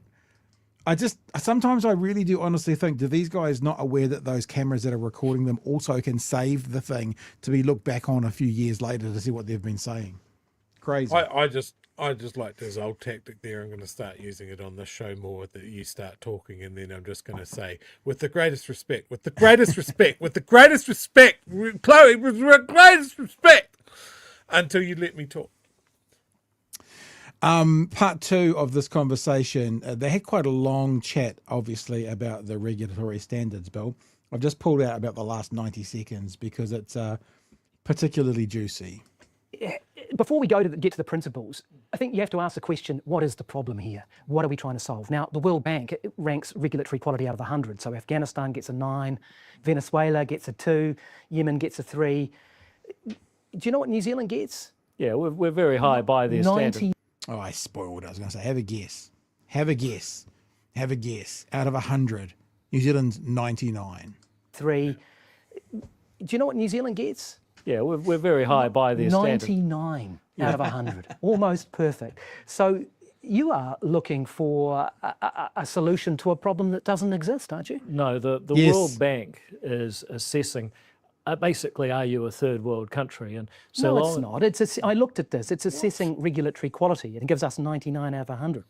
sometimes I really do honestly think, do these guys not aware that those cameras that are recording them also can save the thing to be looked back on a few years later to see what they've been saying? Crazy. I just like this old tactic there. I'm going to start using it on this show more, that you start talking and then I'm just going to say, with the greatest respect, with the greatest respect, with the greatest respect, Chloe, with the greatest respect, until you let me talk. Part two of this conversation, they had quite a long chat, obviously, about the Regulatory Standards Bill. I've just pulled out about the last 90 seconds because it's particularly juicy. Before we get to the principles, I think you have to ask the question, what is the problem here? What are we trying to solve? Now, the World Bank ranks regulatory quality out of 100. So Afghanistan gets a 9, Venezuela gets a 2, Yemen gets a 3. Do you know what New Zealand gets? Yeah, we're very high by their standard. Oh, I spoiled it. I was going to say, have a guess. Have a guess. Have a guess. Out of 100, New Zealand's 99. 3. Do you know what New Zealand gets? Yeah, we're very high by their standard. 99 out of 100. Almost perfect. So you are looking for a solution to a problem that doesn't exist, aren't you? No, the Yes. World Bank is assessing basically, are you a third world country? And so no, it's not. I looked at this. It's assessing regulatory quality. It gives us 99 out of 100.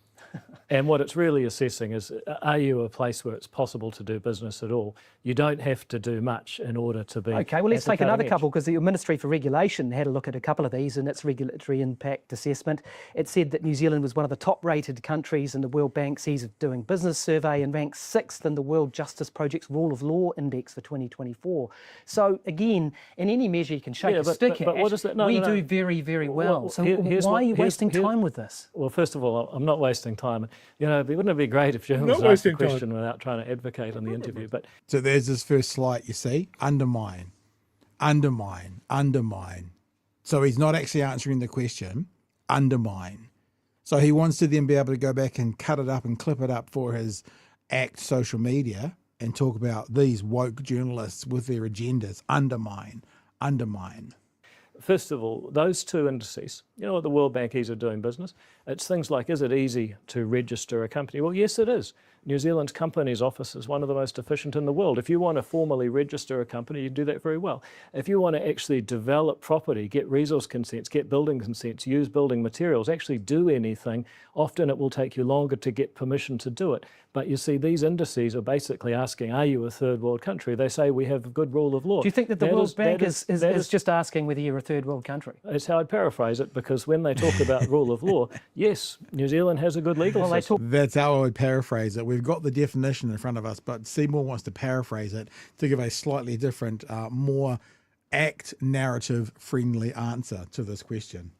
And what it's really assessing is, are you a place where it's possible to do business at all? You don't have to do much in order to be. Okay, well, let's take another couple, because because the Ministry for Regulation had a look at a couple of these in its regulatory impact assessment. It said that New Zealand was one of the top-rated countries in the World Bank's Ease of Doing Business survey and ranked 6th in the World Justice Project's Rule of Law Index for 2024. So, again, in any measure you can shake a stick at, what is that? we do very, very well. So why are you wasting time with this? Well, first of all, I'm not wasting time. You know, wouldn't it be great if journalists asked a question without trying to advocate on the interview? But so there's this first slight, you see, undermine. So he's not actually answering the question, undermine. So he wants to then be able to go back and cut it up and clip it up for his ACT social media and talk about these woke journalists with their agendas. Undermine. First of all, those two indices, you know what the World Bank Ease of Doing Business? It's things like, is it easy to register a company? Well, yes, it is. New Zealand's Companies Office is one of the most efficient in the world. If you want to formally register a company, you do that very well. If you want to actually develop property, get resource consents, get building consents, use building materials, actually do anything, often it will take you longer to get permission to do it. But you see, these indices are basically asking, are you a third world country? They say we have a good rule of law. Do you think that the World Bank is just asking whether you're a third world country? That's how I'd paraphrase it, because when they talk about rule of law, yes, New Zealand has a good legal system. That's how I would paraphrase it. We've got the definition in front of us, but Seymour wants to paraphrase it to give a slightly different, more ACT narrative-friendly answer to this question.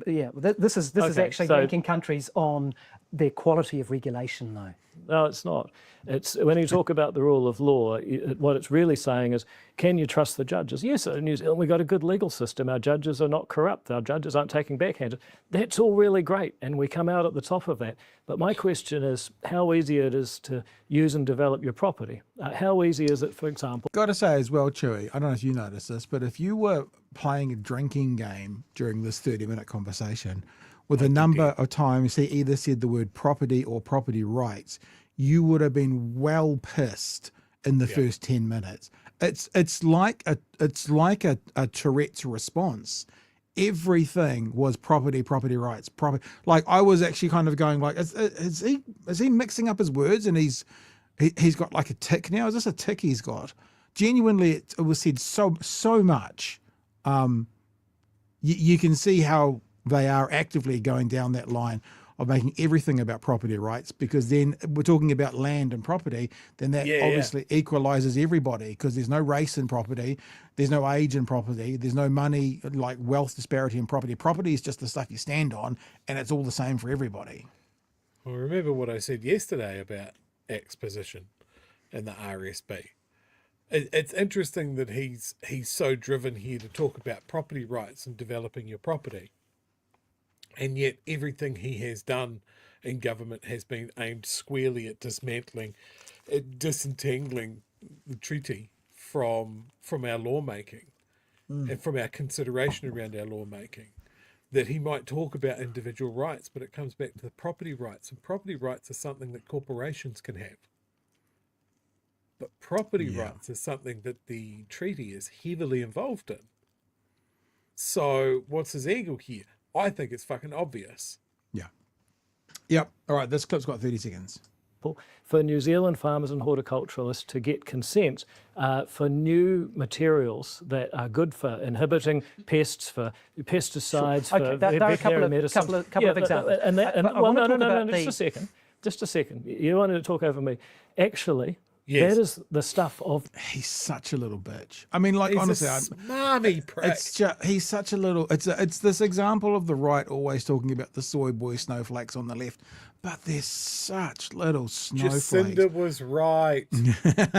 Yeah, this is actually ranking countries on their quality of regulation, though. No, it's not. It's when you talk about the rule of law, what it's really saying is, can you trust the judges? Yes, in New Zealand we've got a good legal system. Our judges are not corrupt. Our judges aren't taking backhanded. That's all really great, and we come out at the top of that. But my question is how easy it is to use and develop your property. How easy is it, for example? Got to say as well, Chewy, I don't know if you noticed this, but if you were playing a drinking game during this 30-minute conversation, with a number of times he either said the word property or property rights, you would have been well pissed in the first 10 minutes. It's like a Tourette's response. Everything was property rights, property. Like I was actually kind of going like, is he mixing up his words and he's got like a tick now? Is this a tick he's got? Genuinely, it was said so much. You can see how they are actively going down that line of making everything about property rights, because then we're talking about land and property, then that obviously equalises everybody, because there's no race in property, there's no age in property, there's no money, like wealth disparity in property. Property is just the stuff you stand on, and it's all the same for everybody. Well, remember what I said yesterday about ACT's position in the RSB. It's interesting that he's so driven here to talk about property rights and developing your property. And yet everything he has done in government has been aimed squarely at dismantling, at disentangling the treaty from our lawmaking and from our consideration around our lawmaking. That he might talk about individual rights, but it comes back to the property rights. And property rights are something that corporations can have. But property rights is something that the treaty is heavily involved in. So what's his angle here? I think it's fucking obvious. Yeah. Yep. All right, this clip's got 30 seconds. For New Zealand farmers and horticulturalists to get consent for new materials that are good for inhibiting pests, for pesticides, for veterinary medicine. Couple of examples. No, just a second. You wanted to talk over me. Actually, Yes. That is the stuff of. He's such a little bitch. I mean, like, He's honestly, a smarmy prick. it's just, he's such a little. It's this example of the right always talking about the soy boy snowflakes on the left, but they're such little snowflakes. Jacinda was right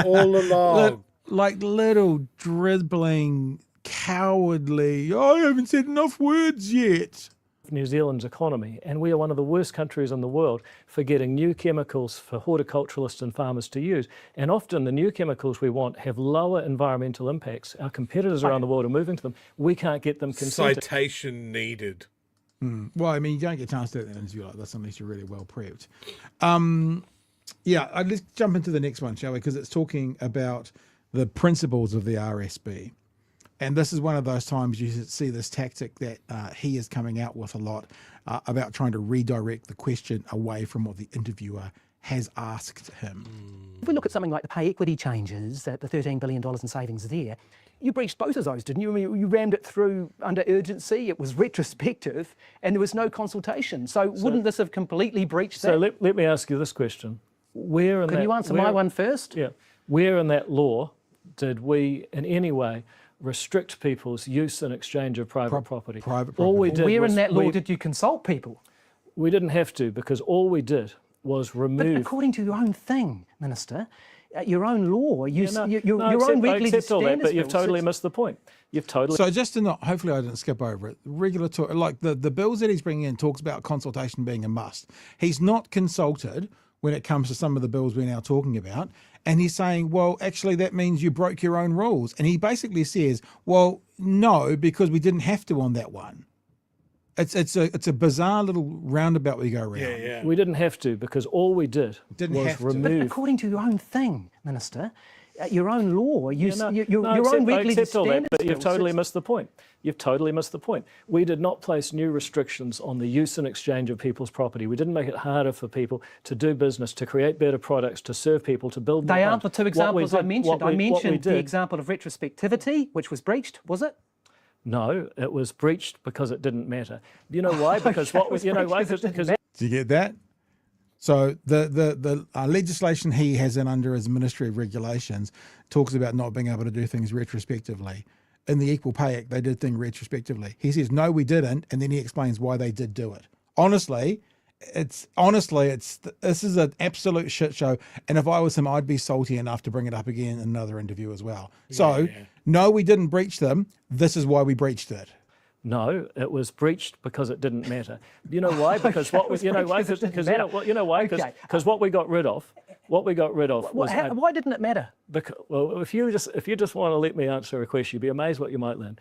all along. Like little dribbling, cowardly. I haven't said enough words yet. New Zealand's economy, and we are one of the worst countries in the world for getting new chemicals for horticulturalists and farmers to use. And often the new chemicals we want have lower environmental impacts. Our competitors around the world are moving to them. We can't get them consented. Citation needed. Well, I mean, you don't get a chance to do an interview like this unless you're really well prepped. Yeah, let's jump into the next one, shall we? Because it's talking about the principles of the RSB. And this is one of those times you see this tactic that he is coming out with a lot about trying to redirect the question away from what the interviewer has asked him. If we look at something like the pay equity changes, the $13 billion in savings there, you breached both of those, didn't you? I mean, you rammed it through under urgency, it was retrospective, and there was no consultation. So wouldn't this have completely breached that? So let me ask you this question. Can you answer my one first? Yeah. Where in that law did we in any way restrict people's use and exchange of private property? All we did Where in that law did you consult people? We didn't have to, because all we did was remove. But according to your own thing, Minister, your own law, your own weekly standards. All that, but you've totally missed the point. You've totally. So just to not, hopefully I didn't skip over it. Regulatory, like the bills that he's bringing in talks about consultation being a must. He's not consulted when it comes to some of the bills we're now talking about. And he's saying, well, actually, that means you broke your own rules. And he basically says, well, no, because we didn't have to on that one. It's a bizarre little roundabout we go around. Yeah. We didn't have to, because all we did was remove. But according to your own thing, Minister, your own law, your own weekly standards. All that, but you've totally missed the point. You've totally missed the point. We did not place new restrictions on the use and exchange of people's property. We didn't make it harder for people to do business, to create better products, to serve people, to build more They homes. aren't the two examples I mentioned. I mentioned the did. example of retrospectivity, which was breached, was it? No, it was breached because it didn't matter. You know why? Because because Do you get that? So the legislation he has in under his Ministry of Regulations talks about not being able to do things retrospectively. In the Equal Pay Act, they did things retrospectively. He says, no, we didn't, and then he explains why they did do it. Honestly, this is an absolute shit show. And if I was him, I'd be salty enough to bring it up again in another interview as well. No, we didn't breach them. This is why we breached it. No, it was breached because it didn't matter. You know why? Because what we got rid of. What we got rid of was. Why didn't it matter? Because, well, if you just want to let me answer a question, you'd be amazed what you might learn.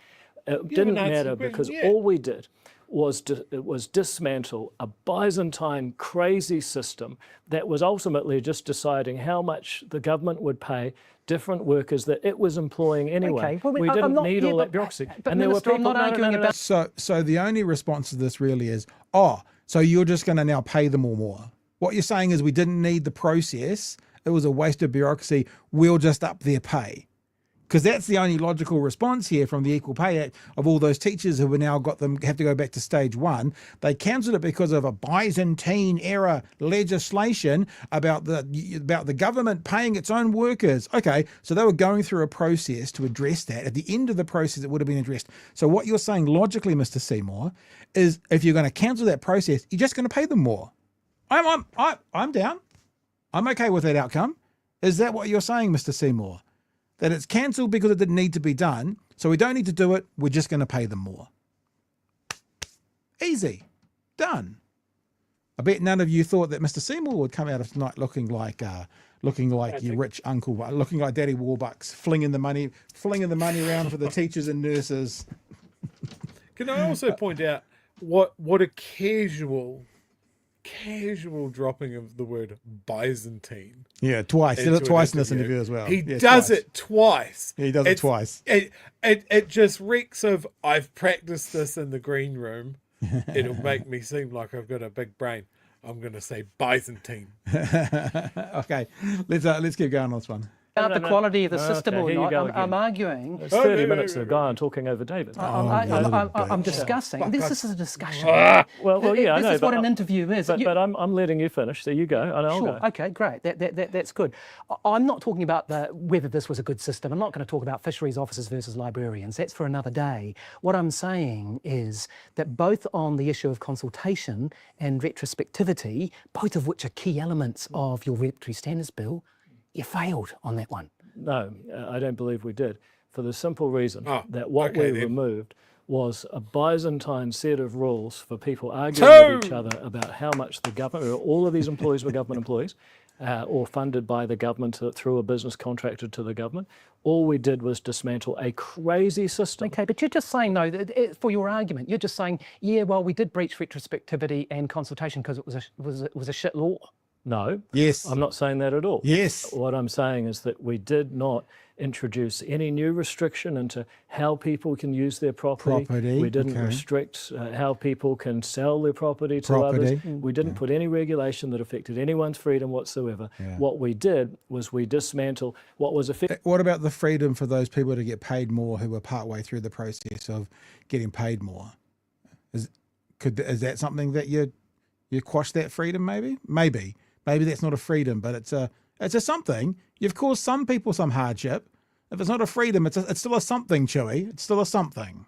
It didn't matter because all we did was dismantle a Byzantine crazy system that was ultimately just deciding how much the government would pay different workers that it was employing anyway. Okay, we didn't need all that bureaucracy. But Minister, I'm not arguing about. So the only response to this really is, so you're just going to now pay them all more. What you're saying is we didn't need the process. It was a waste of bureaucracy. We'll just up their pay. Because that's the only logical response here from the Equal Pay Act of all those teachers who have to go back to stage one. They cancelled it because of a Byzantine era legislation about the government paying its own workers. Okay, so they were going through a process to address that. At the end of the process, it would have been addressed. So what you're saying logically, Mr. Seymour, is if you're going to cancel that process, you're just going to pay them more. I'm down. I'm okay with that outcome. Is that what you're saying, Mr. Seymour? That it's cancelled because it didn't need to be done, so we don't need to do it, we're just going to pay them more. Easy. Done. I bet none of you thought that Mr. Seymour would come out of tonight looking like your rich uncle, looking like Daddy Warbucks, flinging the money around for the teachers and nurses. Can I also point out what a casual dropping of the word Byzantine. Yeah, twice. He did it twice in this interview as well. He does it twice. He does it twice. It just reeks of, I've practiced this in the green room. It'll make me seem like I've got a big brain. I'm going to say Byzantine. Okay, let's keep going on this one. about the quality of the system or here you not. go I'm arguing. It's 30 minutes of Guyon talking over David. I'm discussing. This is a discussion. Well, yeah, I know. This is what an interview is. But I'm letting you finish. So you go, and I'll Sure. go. Okay, great. That's good. I'm not talking about whether this was a good system. I'm not going to talk about fisheries officers versus librarians. That's for another day. What I'm saying is that both on the issue of consultation and retrospectivity, both of which are key elements of your Regulatory Standards Bill, you failed on that one. No, I don't believe we did, for the simple reason that what we removed was a Byzantine set of rules for people arguing with each other about how much the government, or all of these employees were government employees, or funded by the government through a business contracted to the government. All we did was dismantle a crazy system. Okay, but you're just saying, though, for your argument, you're just saying, yeah, well, we did breach retrospectivity and consultation because it was a shit law. No. Yes. I'm not saying that at all. Yes. What I'm saying is that we did not introduce any new restriction into how people can use their property. We didn't restrict how people can sell their property to others. We didn't put any regulation that affected anyone's freedom whatsoever. What we did was we dismantled what was effective. What about the freedom for those people to get paid more who were partway through the process of getting paid more? Is that something that you quash that freedom? Maybe that's not a freedom, but it's a something. You've caused some people some hardship. If it's not a freedom, it's still a something, Chewy. It's still a something.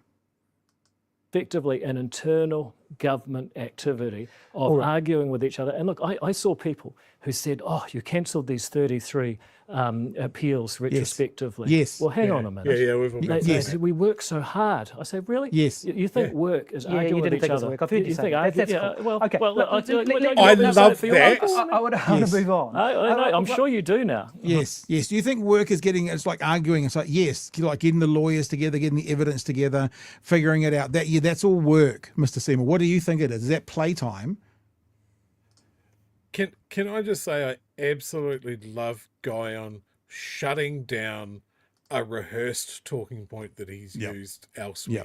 Effectively an internal government activity of arguing with each other. And look, I saw people who said, oh, you cancelled these 33 appeals retrospectively. Yes. Well, hang on a minute. Yeah, we've all They said, we work so hard. I said, really? Yes. You think work is arguing with each other? I've heard you say that. That's cool. Well, okay. well, I love that. I want to move on. I'm sure you do now. Yes. Do you think work is it's like arguing? It's like, yes, like getting the lawyers together, getting the evidence together, figuring it out. That's all work, Mr. Seymour. What do you think it is? Is that playtime? Can I just say I absolutely love Guyon shutting down a rehearsed talking point that he's used elsewhere.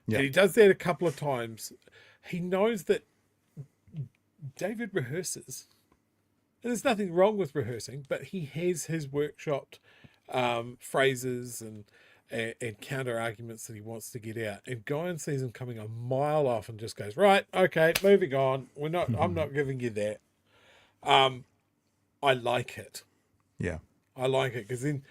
And he does that a couple of times. He knows that David rehearses. And there's nothing wrong with rehearsing, but he has his workshopped phrases and counter arguments that he wants to get out. And Guyon sees him coming a mile off and just goes, right, okay, moving on. I'm not giving you that. I like it. Yeah. I like it because then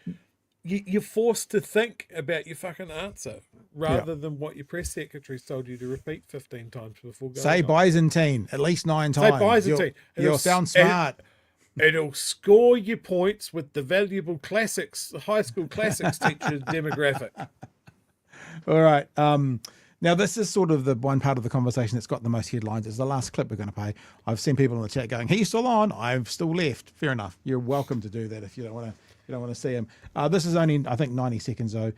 you're forced to think about your fucking answer rather than what your press secretary's told you to repeat 15 times before going Say on. Byzantine at least 9 times. Say Byzantine. You'll sound smart. It'll score you points with the valuable high school classics teacher demographic. All right. Now, this is sort of the one part of the conversation that's got the most headlines. It's the last clip we're going to play. I've seen people in the chat going, he's still on. I've still left. Fair enough. You're welcome to do that if you don't want to see him. This is only, I think, 90 seconds though.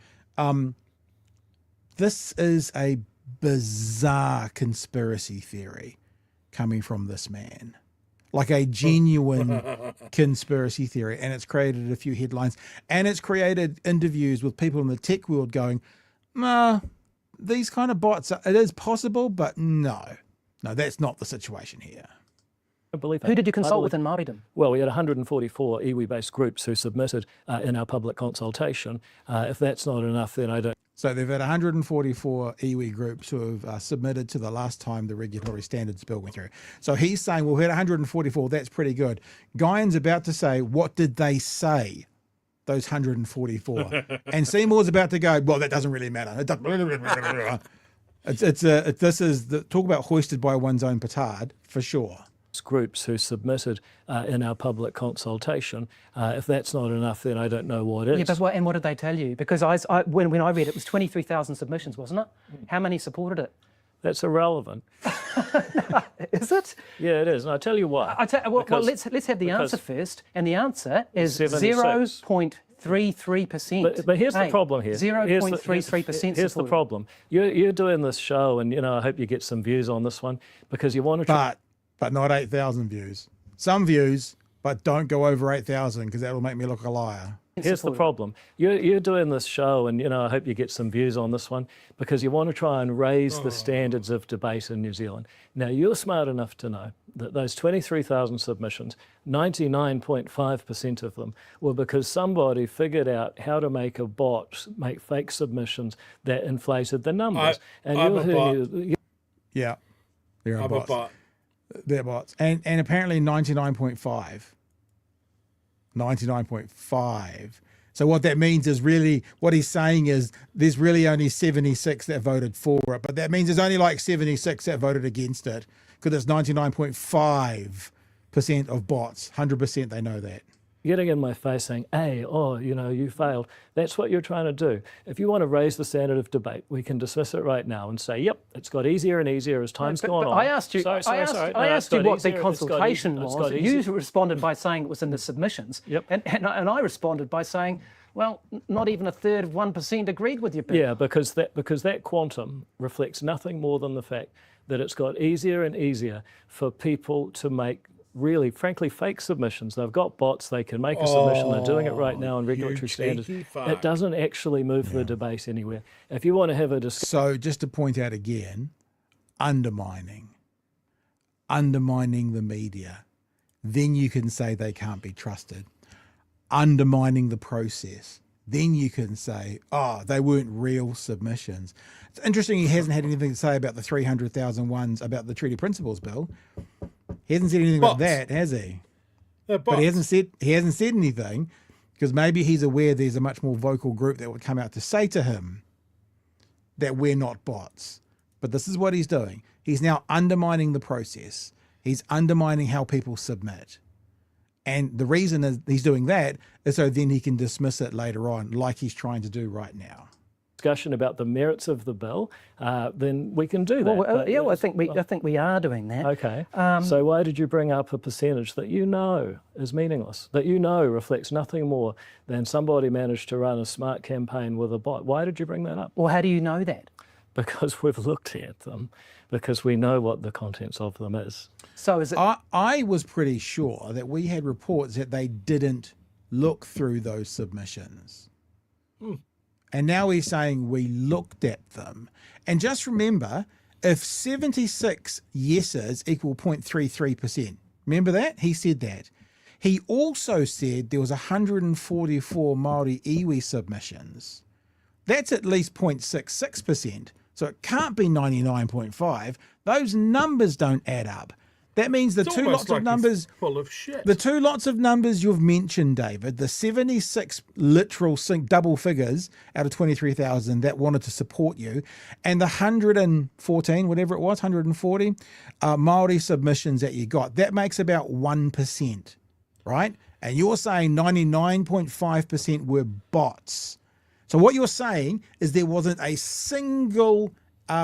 This is a bizarre conspiracy theory coming from this man. Like a genuine conspiracy theory. And it's created a few headlines. And it's created interviews with people in the tech world going, nah, these kind of bots, it is possible, but no, that's not the situation here. I believe Who did you consult with in Māoridom? Well, we had 144 iwi-based groups who submitted in our public consultation. If that's not enough, then I don't. So they've had 144 iwi groups who have submitted to the last time the Regulatory Standards Bill went through. So he's saying, well, we had 144, that's pretty good. Guyon's about to say, what did they say? Those 144. And Seymour's about to go, well, that doesn't really matter. This is talk about hoisted by one's own petard, for sure. Groups who submitted in our public consultation. If that's not enough, then I don't know what is. Yeah, but what did they tell you? Because when I read it was 23,000 submissions, wasn't it? How many supported it? That's irrelevant. Is it? Yeah, it is. And I'll tell you why. Let's have the answer first. And the answer is 0.33%. But here's the problem here. 0.33%. Here's the problem. You're doing this show, and I hope you get some views on this one because you want to try. But not 8,000 views. Some views, but don't go over 8,000 because that will make me look a liar. Here's the problem. You're doing this show, and I hope you get some views on this one, because you want to try and raise the standards of debate in New Zealand. Now, you're smart enough to know that those 23,000 submissions, 99.5% of them were because somebody figured out how to make a bot make fake submissions that inflated the numbers. Yeah, they're a bot. They're bots. And apparently 99.5. So what that means is really, what he's saying is there's really only 76 that voted for it, but that means there's only like 76 that voted against it, because it's 99.5% of bots. 100% they know that. Getting in my face saying, hey, you failed. That's what you're trying to do. If you want to raise the standard of debate, we can dismiss it right now and say, yep, it's got easier and easier as time's gone on. I asked you, I asked you what the consultation was. You responded by saying it was in the submissions. Yep. And I responded by saying, well, not even a third of 1% agreed with your opinion. Yeah, because that quantum reflects nothing more than the fact that it's got easier and easier for people to make really, frankly, fake submissions. They've got bots, they can make a submission, they're doing it right now in regulatory standards. It doesn't actually move the debate anywhere. If you want to have a discussion... So just to point out again, undermining the media, then you can say they can't be trusted. Undermining the process, then you can say, they weren't real submissions. It's interesting he hasn't had anything to say about the 300,000 ones about the Treaty Principles Bill. He hasn't said anything about that, has he? But he hasn't said anything, because maybe he's aware there's a much more vocal group that would come out to say to him that we're not bots. But this is what he's doing. He's now undermining the process. He's undermining how people submit. And the reason is he's doing that is so then he can dismiss it later on, like he's trying to do right now. Discussion about the merits of the bill, then we can do that. Well, I think we are doing that. Okay. So why did you bring up a percentage that you know is meaningless, that you know reflects nothing more than somebody managed to run a smart campaign with a bot? Why did you bring that up? Well, how do you know that? Because we've looked at them, because we know what the contents of them is. So is it? I was pretty sure that we had reports that they didn't look through those submissions. And now he's saying we looked at them. And just remember, if 76 yeses equal 0.33%, remember that? He said that. He also said there was 144 Māori iwi submissions. That's at least 0.66%. So it can't be 99.5. Those numbers don't add up. That means the two lots of numbers, full of shit. The two lots of numbers you've mentioned, David, the 76 literal double figures out of 23,000 that wanted to support you, and the 114, whatever it was, 140 Māori submissions that you got, that makes about 1%, right? And you're saying 99.5% were bots. So what you're saying is there wasn't a single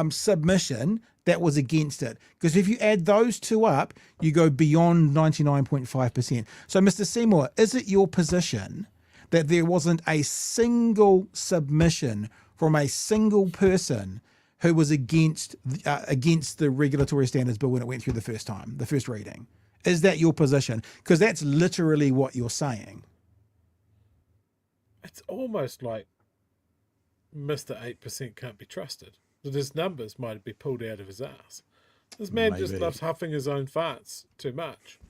submission that was against it. Because if you add those two up, you go beyond 99.5%. So, Mr. Seymour, is it your position that there wasn't a single submission from a single person who was against the Regulatory Standards Bill when it went through the first reading? Is that your position? Because that's literally what you're saying. It's almost like Mr. 8% can't be trusted. That his numbers might be pulled out of his ass. This man just loves huffing his own farts too much.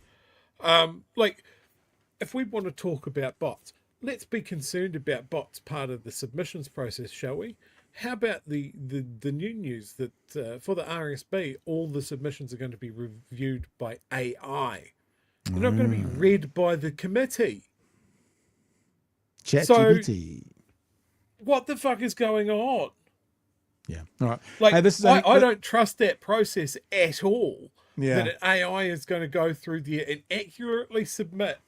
If we want to talk about bots, let's be concerned about bots part of the submissions process, shall we? How about the new news that for the RSB, all the submissions are going to be reviewed by AI. They're not going to be read by the committee. ChatGPT. What the fuck is going on? Yeah. All right. Like, hey, I don't trust that process at all. Yeah. That an AI is going to go through there and accurately submit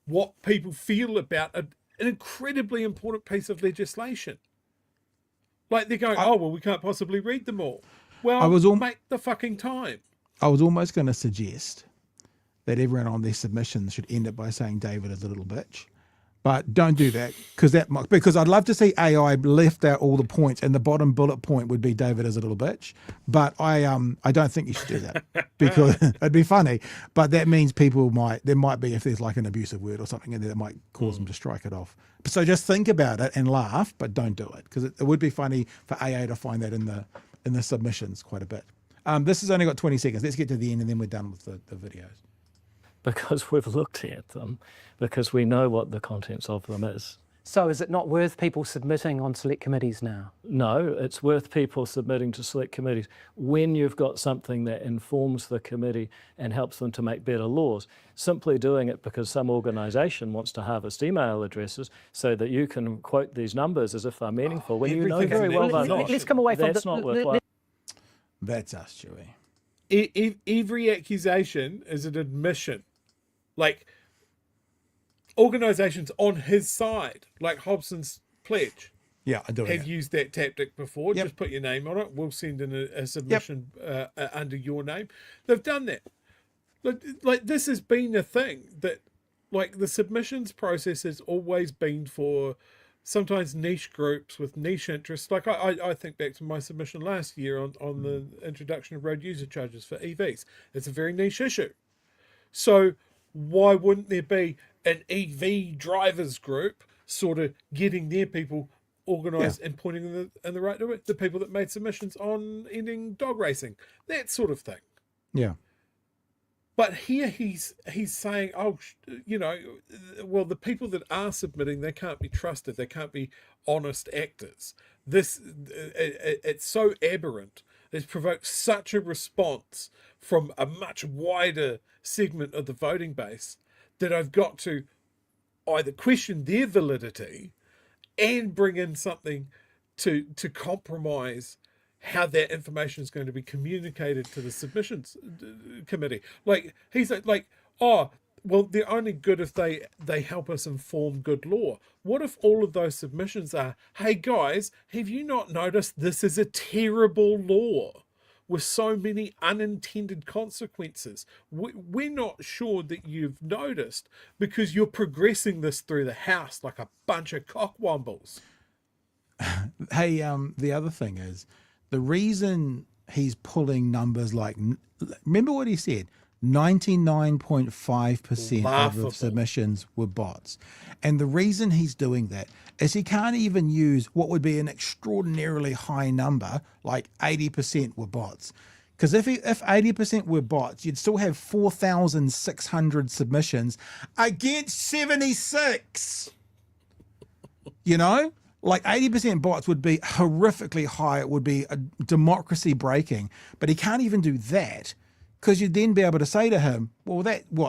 what people feel about an incredibly important piece of legislation. Like they're going, we can't possibly read them all. Well, make the fucking time. I was almost going to suggest that everyone on their submissions should end it by saying David is a little bitch. But don't do that because I'd love to see AI left out all the points and the bottom bullet point would be David is a little bitch. But I don't think you should do that because it'd be funny. But that means there might be, if there's like an abusive word or something in there, that might cause them to strike it off. So just think about it and laugh, but don't do it because it would be funny for AA to find that in the submissions quite a bit. This has only got 20 seconds. Let's get to the end and then we're done with the videos. Because we've looked at them, because we know what the contents of them is. So is it not worth people submitting on select committees now? No, it's worth people submitting to select committees when you've got something that informs the committee and helps them to make better laws. Simply doing it because some organisation wants to harvest email addresses so that you can quote these numbers as if they're meaningful, when you know very well they're not. Let's come away from That's not worthwhile. That's us, Chewie. Every accusation is an admission. Like, organisations on his side, like Hobson's Pledge, have used that tactic before. Just put your name on it. We'll send in a submission under your name. They've done that. Like this has been a thing that, like, the submissions process has always been for sometimes niche groups with niche interests. Like I think back to my submission last year on the introduction of road user charges for EVs. It's a very niche issue. So why wouldn't there be an EV drivers group sort of getting their people organised and pointing in the right direction? The people that made submissions on ending dog racing, that sort of thing. Yeah. But here he's saying, well, the people that are submitting, they can't be trusted. They can't be honest actors. It's so aberrant. It's provoked such a response from a much wider segment of the voting base that I've got to either question their validity and bring in something to compromise how that information is going to be communicated to the submissions committee. Like, he's like, oh, well, they're only good if they help us inform good law. What if all of those submissions are, hey guys, have you not noticed this is a terrible law with so many unintended consequences? We're not sure that you've noticed because you're progressing this through the House like a bunch of cockwombles. Hey, the other thing is, the reason he's pulling numbers like, remember what he said, 99.5% of the submissions were bots. And the reason he's doing that is he can't even use what would be an extraordinarily high number, like 80% were bots. Because if 80% were bots, you'd still have 4,600 submissions against 76. You know? Like 80% bots would be horrifically high. It would be a democracy breaking. But he can't even do that because you'd then be able to say to him, well,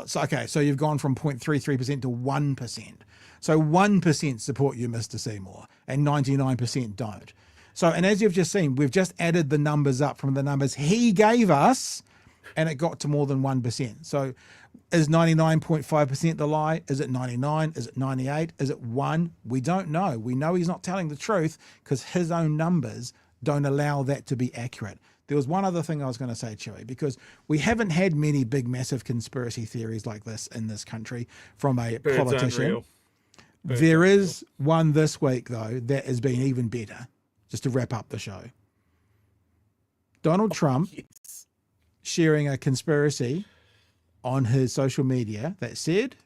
so you've gone from 0.33% to 1%. So 1% support you, Mr. Seymour, and 99% don't. So, and as you've just seen, we've just added the numbers up from the numbers he gave us, and it got to more than 1%. So is 99.5% the lie? Is it 99? Is it 98? Is it 1? We don't know. We know he's not telling the truth because his own numbers don't allow that to be accurate. There was one other thing I was going to say, Chewie, because we haven't had many big, massive conspiracy theories like this in this country from a politician. There is one this week, though, that has been even better, just to wrap up the show. Donald Trump sharing a conspiracy on his social media that said,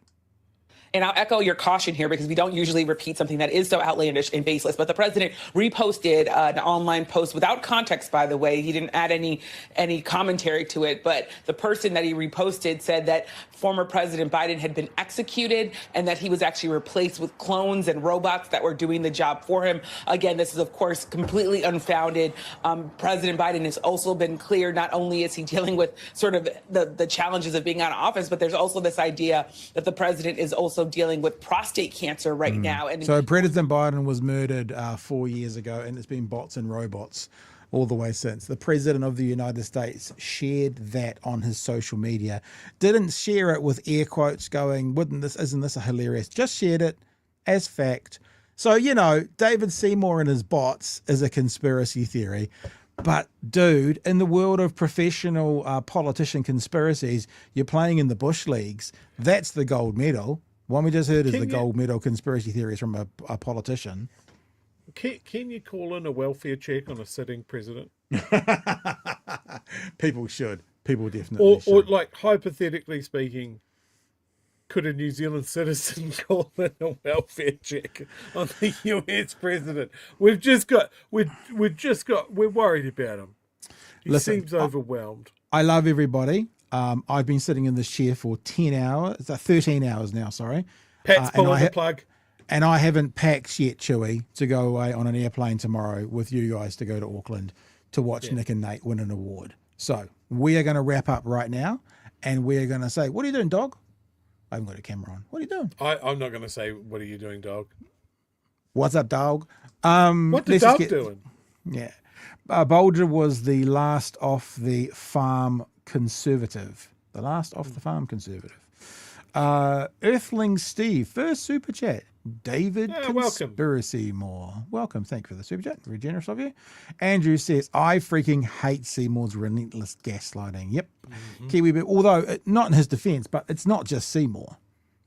and I'll echo your caution here because we don't usually repeat something that is so outlandish and baseless. But the president reposted an online post without context, by the way. He didn't add any commentary to it. But the person that he reposted said that former President Biden had been executed and that he was actually replaced with clones and robots that were doing the job for him. Again, this is, of course, completely unfounded. President Biden has also been clear. Not only is he dealing with sort of the challenges of being out of office, but there's also this idea that the president is also dealing with prostate cancer right now. And so President Biden was murdered 4 years ago, and it's been bots and robots all the way since. The President of the United States shared that on his social media. Didn't share it with air quotes going, isn't this a hilarious? Just shared it as fact. So, David Seymour and his bots is a conspiracy theory. But, dude, in the world of professional politician conspiracies, you're playing in the bush leagues. That's the gold medal. One we just heard is the gold medal conspiracy theories from a politician. Can you call in a welfare check on a sitting president? People should. People definitely should. Or like, hypothetically speaking, could a New Zealand citizen call in a welfare check on the US president? We're worried about him. He seems overwhelmed. I love everybody. I've been sitting in this chair for 10 hours, 13 hours now, sorry. Pat's pulling the plug. And I haven't packed yet, Chewy, to go away on an airplane tomorrow with you guys to go to Auckland to watch Nick and Nate win an award. So we are going to wrap up right now, and we're going to say, what are you doing, dog? I haven't got a camera on. What are you doing? I'm not going to say, what are you doing, dog? What's up, dog? What the dog doing? Yeah. Bulger was the last off the farm conservative. The last off the farm conservative. Earthling Steve, first super chat. David Conspiracy More. Welcome. Thank you for the super chat. Very generous of you. Andrew says, I freaking hate Seymour's relentless gaslighting. Yep. Kiwi, but although not in his defense, but it's not just Seymour.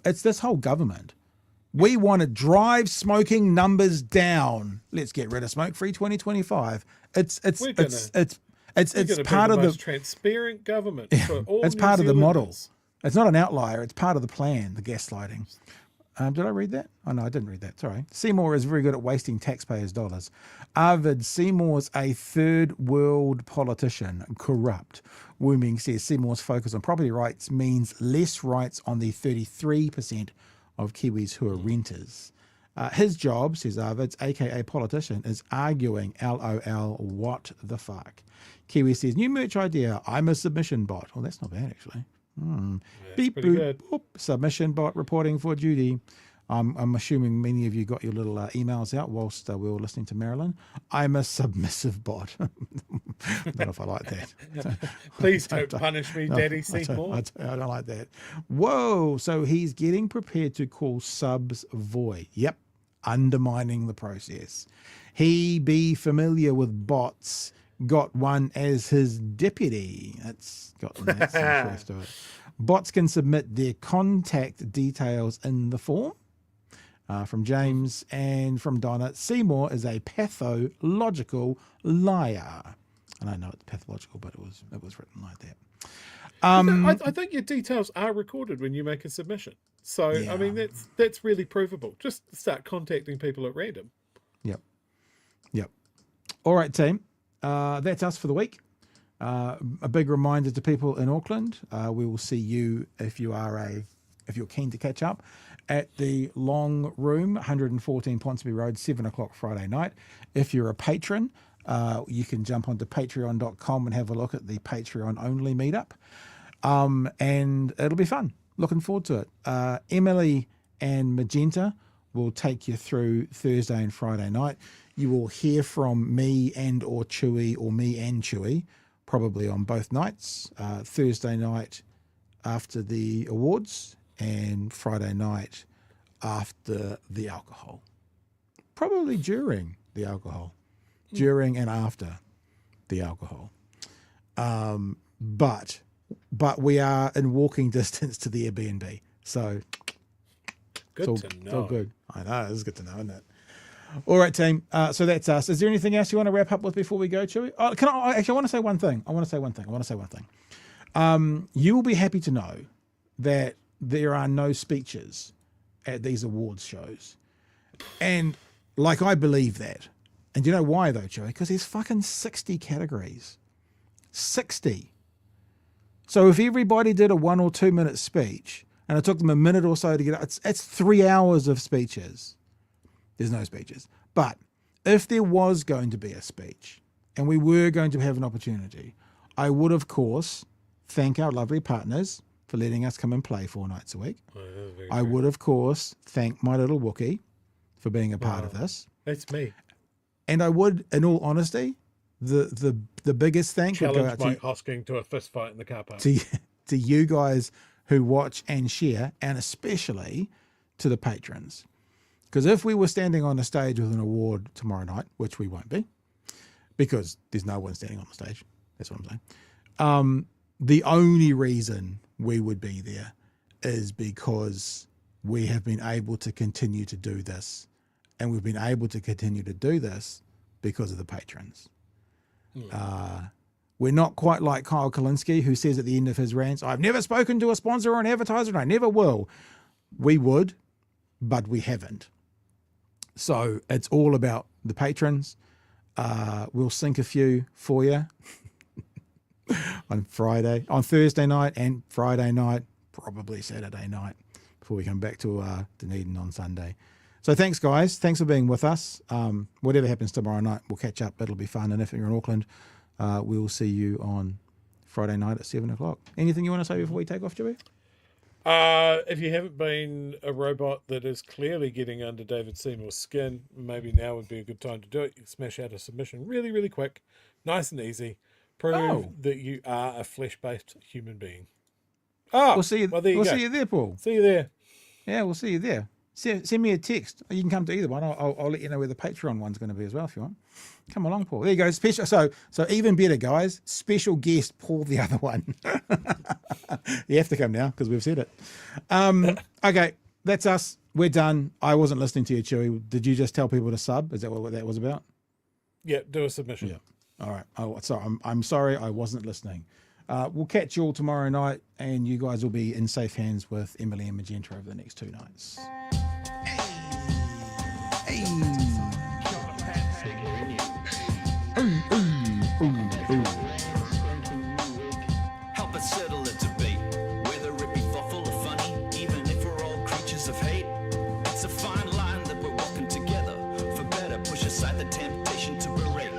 It's this whole government. We want to drive smoking numbers down. Let's get rid of smoke-free 2025. It's part of the most transparent government. For all it's part of the model. It's not an outlier. It's part of the plan, the gaslighting. Did I read that? Oh, no, I didn't read that. Sorry. Seymour is very good at wasting taxpayers' dollars. Arvid, Seymour's a third world politician, corrupt. Wooming says Seymour's focus on property rights means less rights on the 33% of Kiwis who are renters. His job, says Arvids, aka politician, is arguing LOL what the fuck. Kiwi says, new merch idea, I'm a submission bot. Well, that's not bad, actually. Beep, boop, boop. Submission bot reporting for duty. I'm assuming many of you got your little emails out whilst we were listening to Marilyn. I'm a submissive bot. I don't know if I like that. Please don't punish me, Daddy Seymour. I don't like that. Whoa, so he's getting prepared to call subs void. Yep, undermining the process. He be familiar with bots. Got one as his deputy. That's got some interest to it. Bots can submit their contact details in the form. From James and from Donna, Seymour is a pathological liar. And I know it's pathological, but it was written like that. I think your details are recorded when you make a submission. So I mean that's really provable. Just start contacting people at random. Yep. All right, team. That's us for the week. A big reminder to people in Auckland. We will see you if you're keen to catch up at the Long Room, 114 Ponsonby Road, 7:00 Friday night. If you're a patron, you can jump onto patreon.com and have a look at the Patreon only meetup. And it'll be fun. Looking forward to it. Emily and Magenta will take you through Thursday and Friday night. You will hear from me and or Chewy, or me and Chewy, probably on both nights. Thursday night after the awards and Friday night after the alcohol. Probably during the alcohol. During and after the alcohol. But we are in walking distance to the Airbnb. So good to know. It's all good. I know, it's good to know, isn't it? All right, team. So that's us. Is there anything else you want to wrap up with before we go, Chewy? Oh, I want to say one thing. You will be happy to know that there are no speeches at these awards shows. And I believe that. And do you know why though, Chewy? Because there's fucking 60 categories. 60. So if everybody did a 1 or 2 minute speech and it took them a minute or so to get it, it's 3 hours of speeches. There's no speeches. But if there was going to be a speech and we were going to have an opportunity, I would, of course, thank our lovely partners for letting us come and play 4 nights a week. I would, of course, thank my little Wookiee for being a part of this. That's me. And I would, in all honesty, the biggest thank would go out Mike Hosking to a fist fight in the car park. To you guys who watch and share, and especially to the patrons. Because if we were standing on a stage with an award tomorrow night, which we won't be, because there's no one standing on the stage, that's what I'm saying. The only reason we would be there is because we have been able to continue to do this. And we've been able to continue to do this because of the patrons. We're not quite like Kyle Kalinske, who says at the end of his rants, I've never spoken to a sponsor or an advertiser, and I never will. We would, but we haven't. So it's all about the patrons. We'll sync a few for you on Thursday night and Friday night, probably Saturday night, before we come back to Dunedin on Sunday. So thanks, guys. Thanks for being with us. Whatever happens tomorrow night, we'll catch up. It'll be fun. And if you're in Auckland, we'll see you on Friday night at 7 o'clock. Anything you want to say before we take off, Joey? If you haven't been a robot that is clearly getting under David Seymour's skin, maybe now would be a good time to do it. You can smash out a submission really, really quick, nice and easy. Prove that you are a flesh-based human being. We'll see you. Well, there you go. See you there, Paul. See you there. Yeah, we'll see you there. Send me a text. You can come to either one. I'll let you know where the Patreon one's going to be as well if you want. Come along, Paul. There you go. Special. So even better, guys. Special guest, Paul, the other one. You have to come now because we've said it. Okay, that's us. We're done. I wasn't listening to you, Chewy. Did you just tell people to sub? Is that what that was about? Yeah, do a submission. Yeah. All right. Oh, sorry. I'm sorry. I wasn't listening. We'll catch you all tomorrow night, and you guys will be in safe hands with Emily and Magenta over the next 2 nights. Hey. Help us settle a debate, whether it be thoughtful or funny, even if we're all creatures of hate. It's a fine line that we're walking together. For better, push aside the temptation to berate.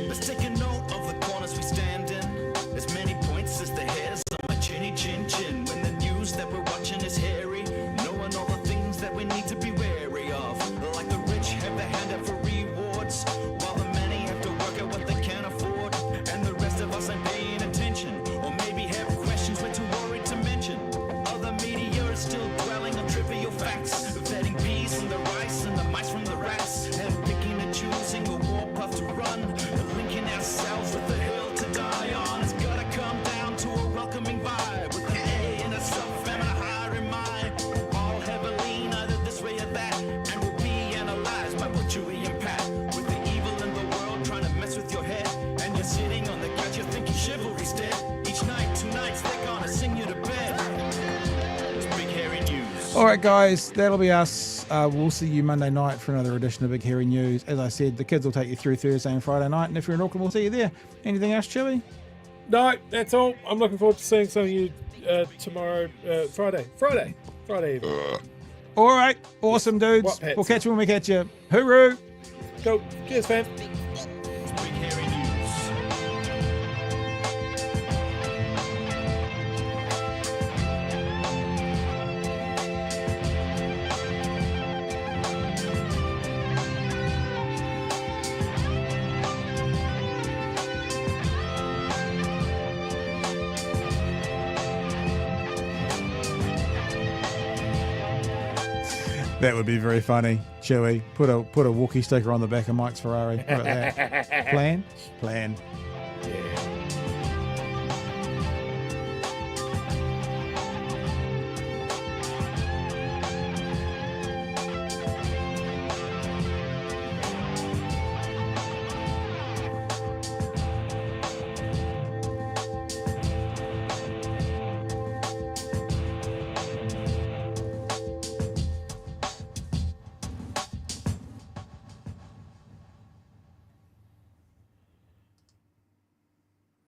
Let's take a note of the corners we stand in. As many points as the hairs on my chinny chin chin. When the news that we're watching is hairy, knowing all the things that we need to be wary of. Like the rich have their hand out for rewards, while the many have to work out what they can afford. And the rest of us ain't paying attention, or maybe have questions we're too worried to mention. Other media is still dwelling on trivial facts, vetting bees from the rice and the mice from the rats, and picking and choosing a warpath to run, linking ourselves with the hill to die on. It's gotta come down to a welcoming vibe, with an A and a self and a higher in mind. All heavily either this way or that, and we'll be analyzed by what Chewy and Pat. With the evil in the world trying to mess with your head, and you're sitting on the couch, you're thinking chivalry's dead. Each night, 2 nights, they're gonna sing you to bed. It's Big Hairy News. All right, guys, that'll be us. We'll see you Monday night for another edition of Big Hairy News. As I said, the kids will take you through Thursday and Friday night, and if you're in Auckland, we'll see you there. Anything else, Chewy? No, that's all. I'm looking forward to seeing some of you tomorrow, Friday evening. All right, awesome, dudes. We'll catch you when we catch you. Hooroo! Go. Cheers, fam. Big Hairy News. That would be very funny, Chewy. Put a Wookiee sticker on the back of Mike's Ferrari. Plan. Yeah.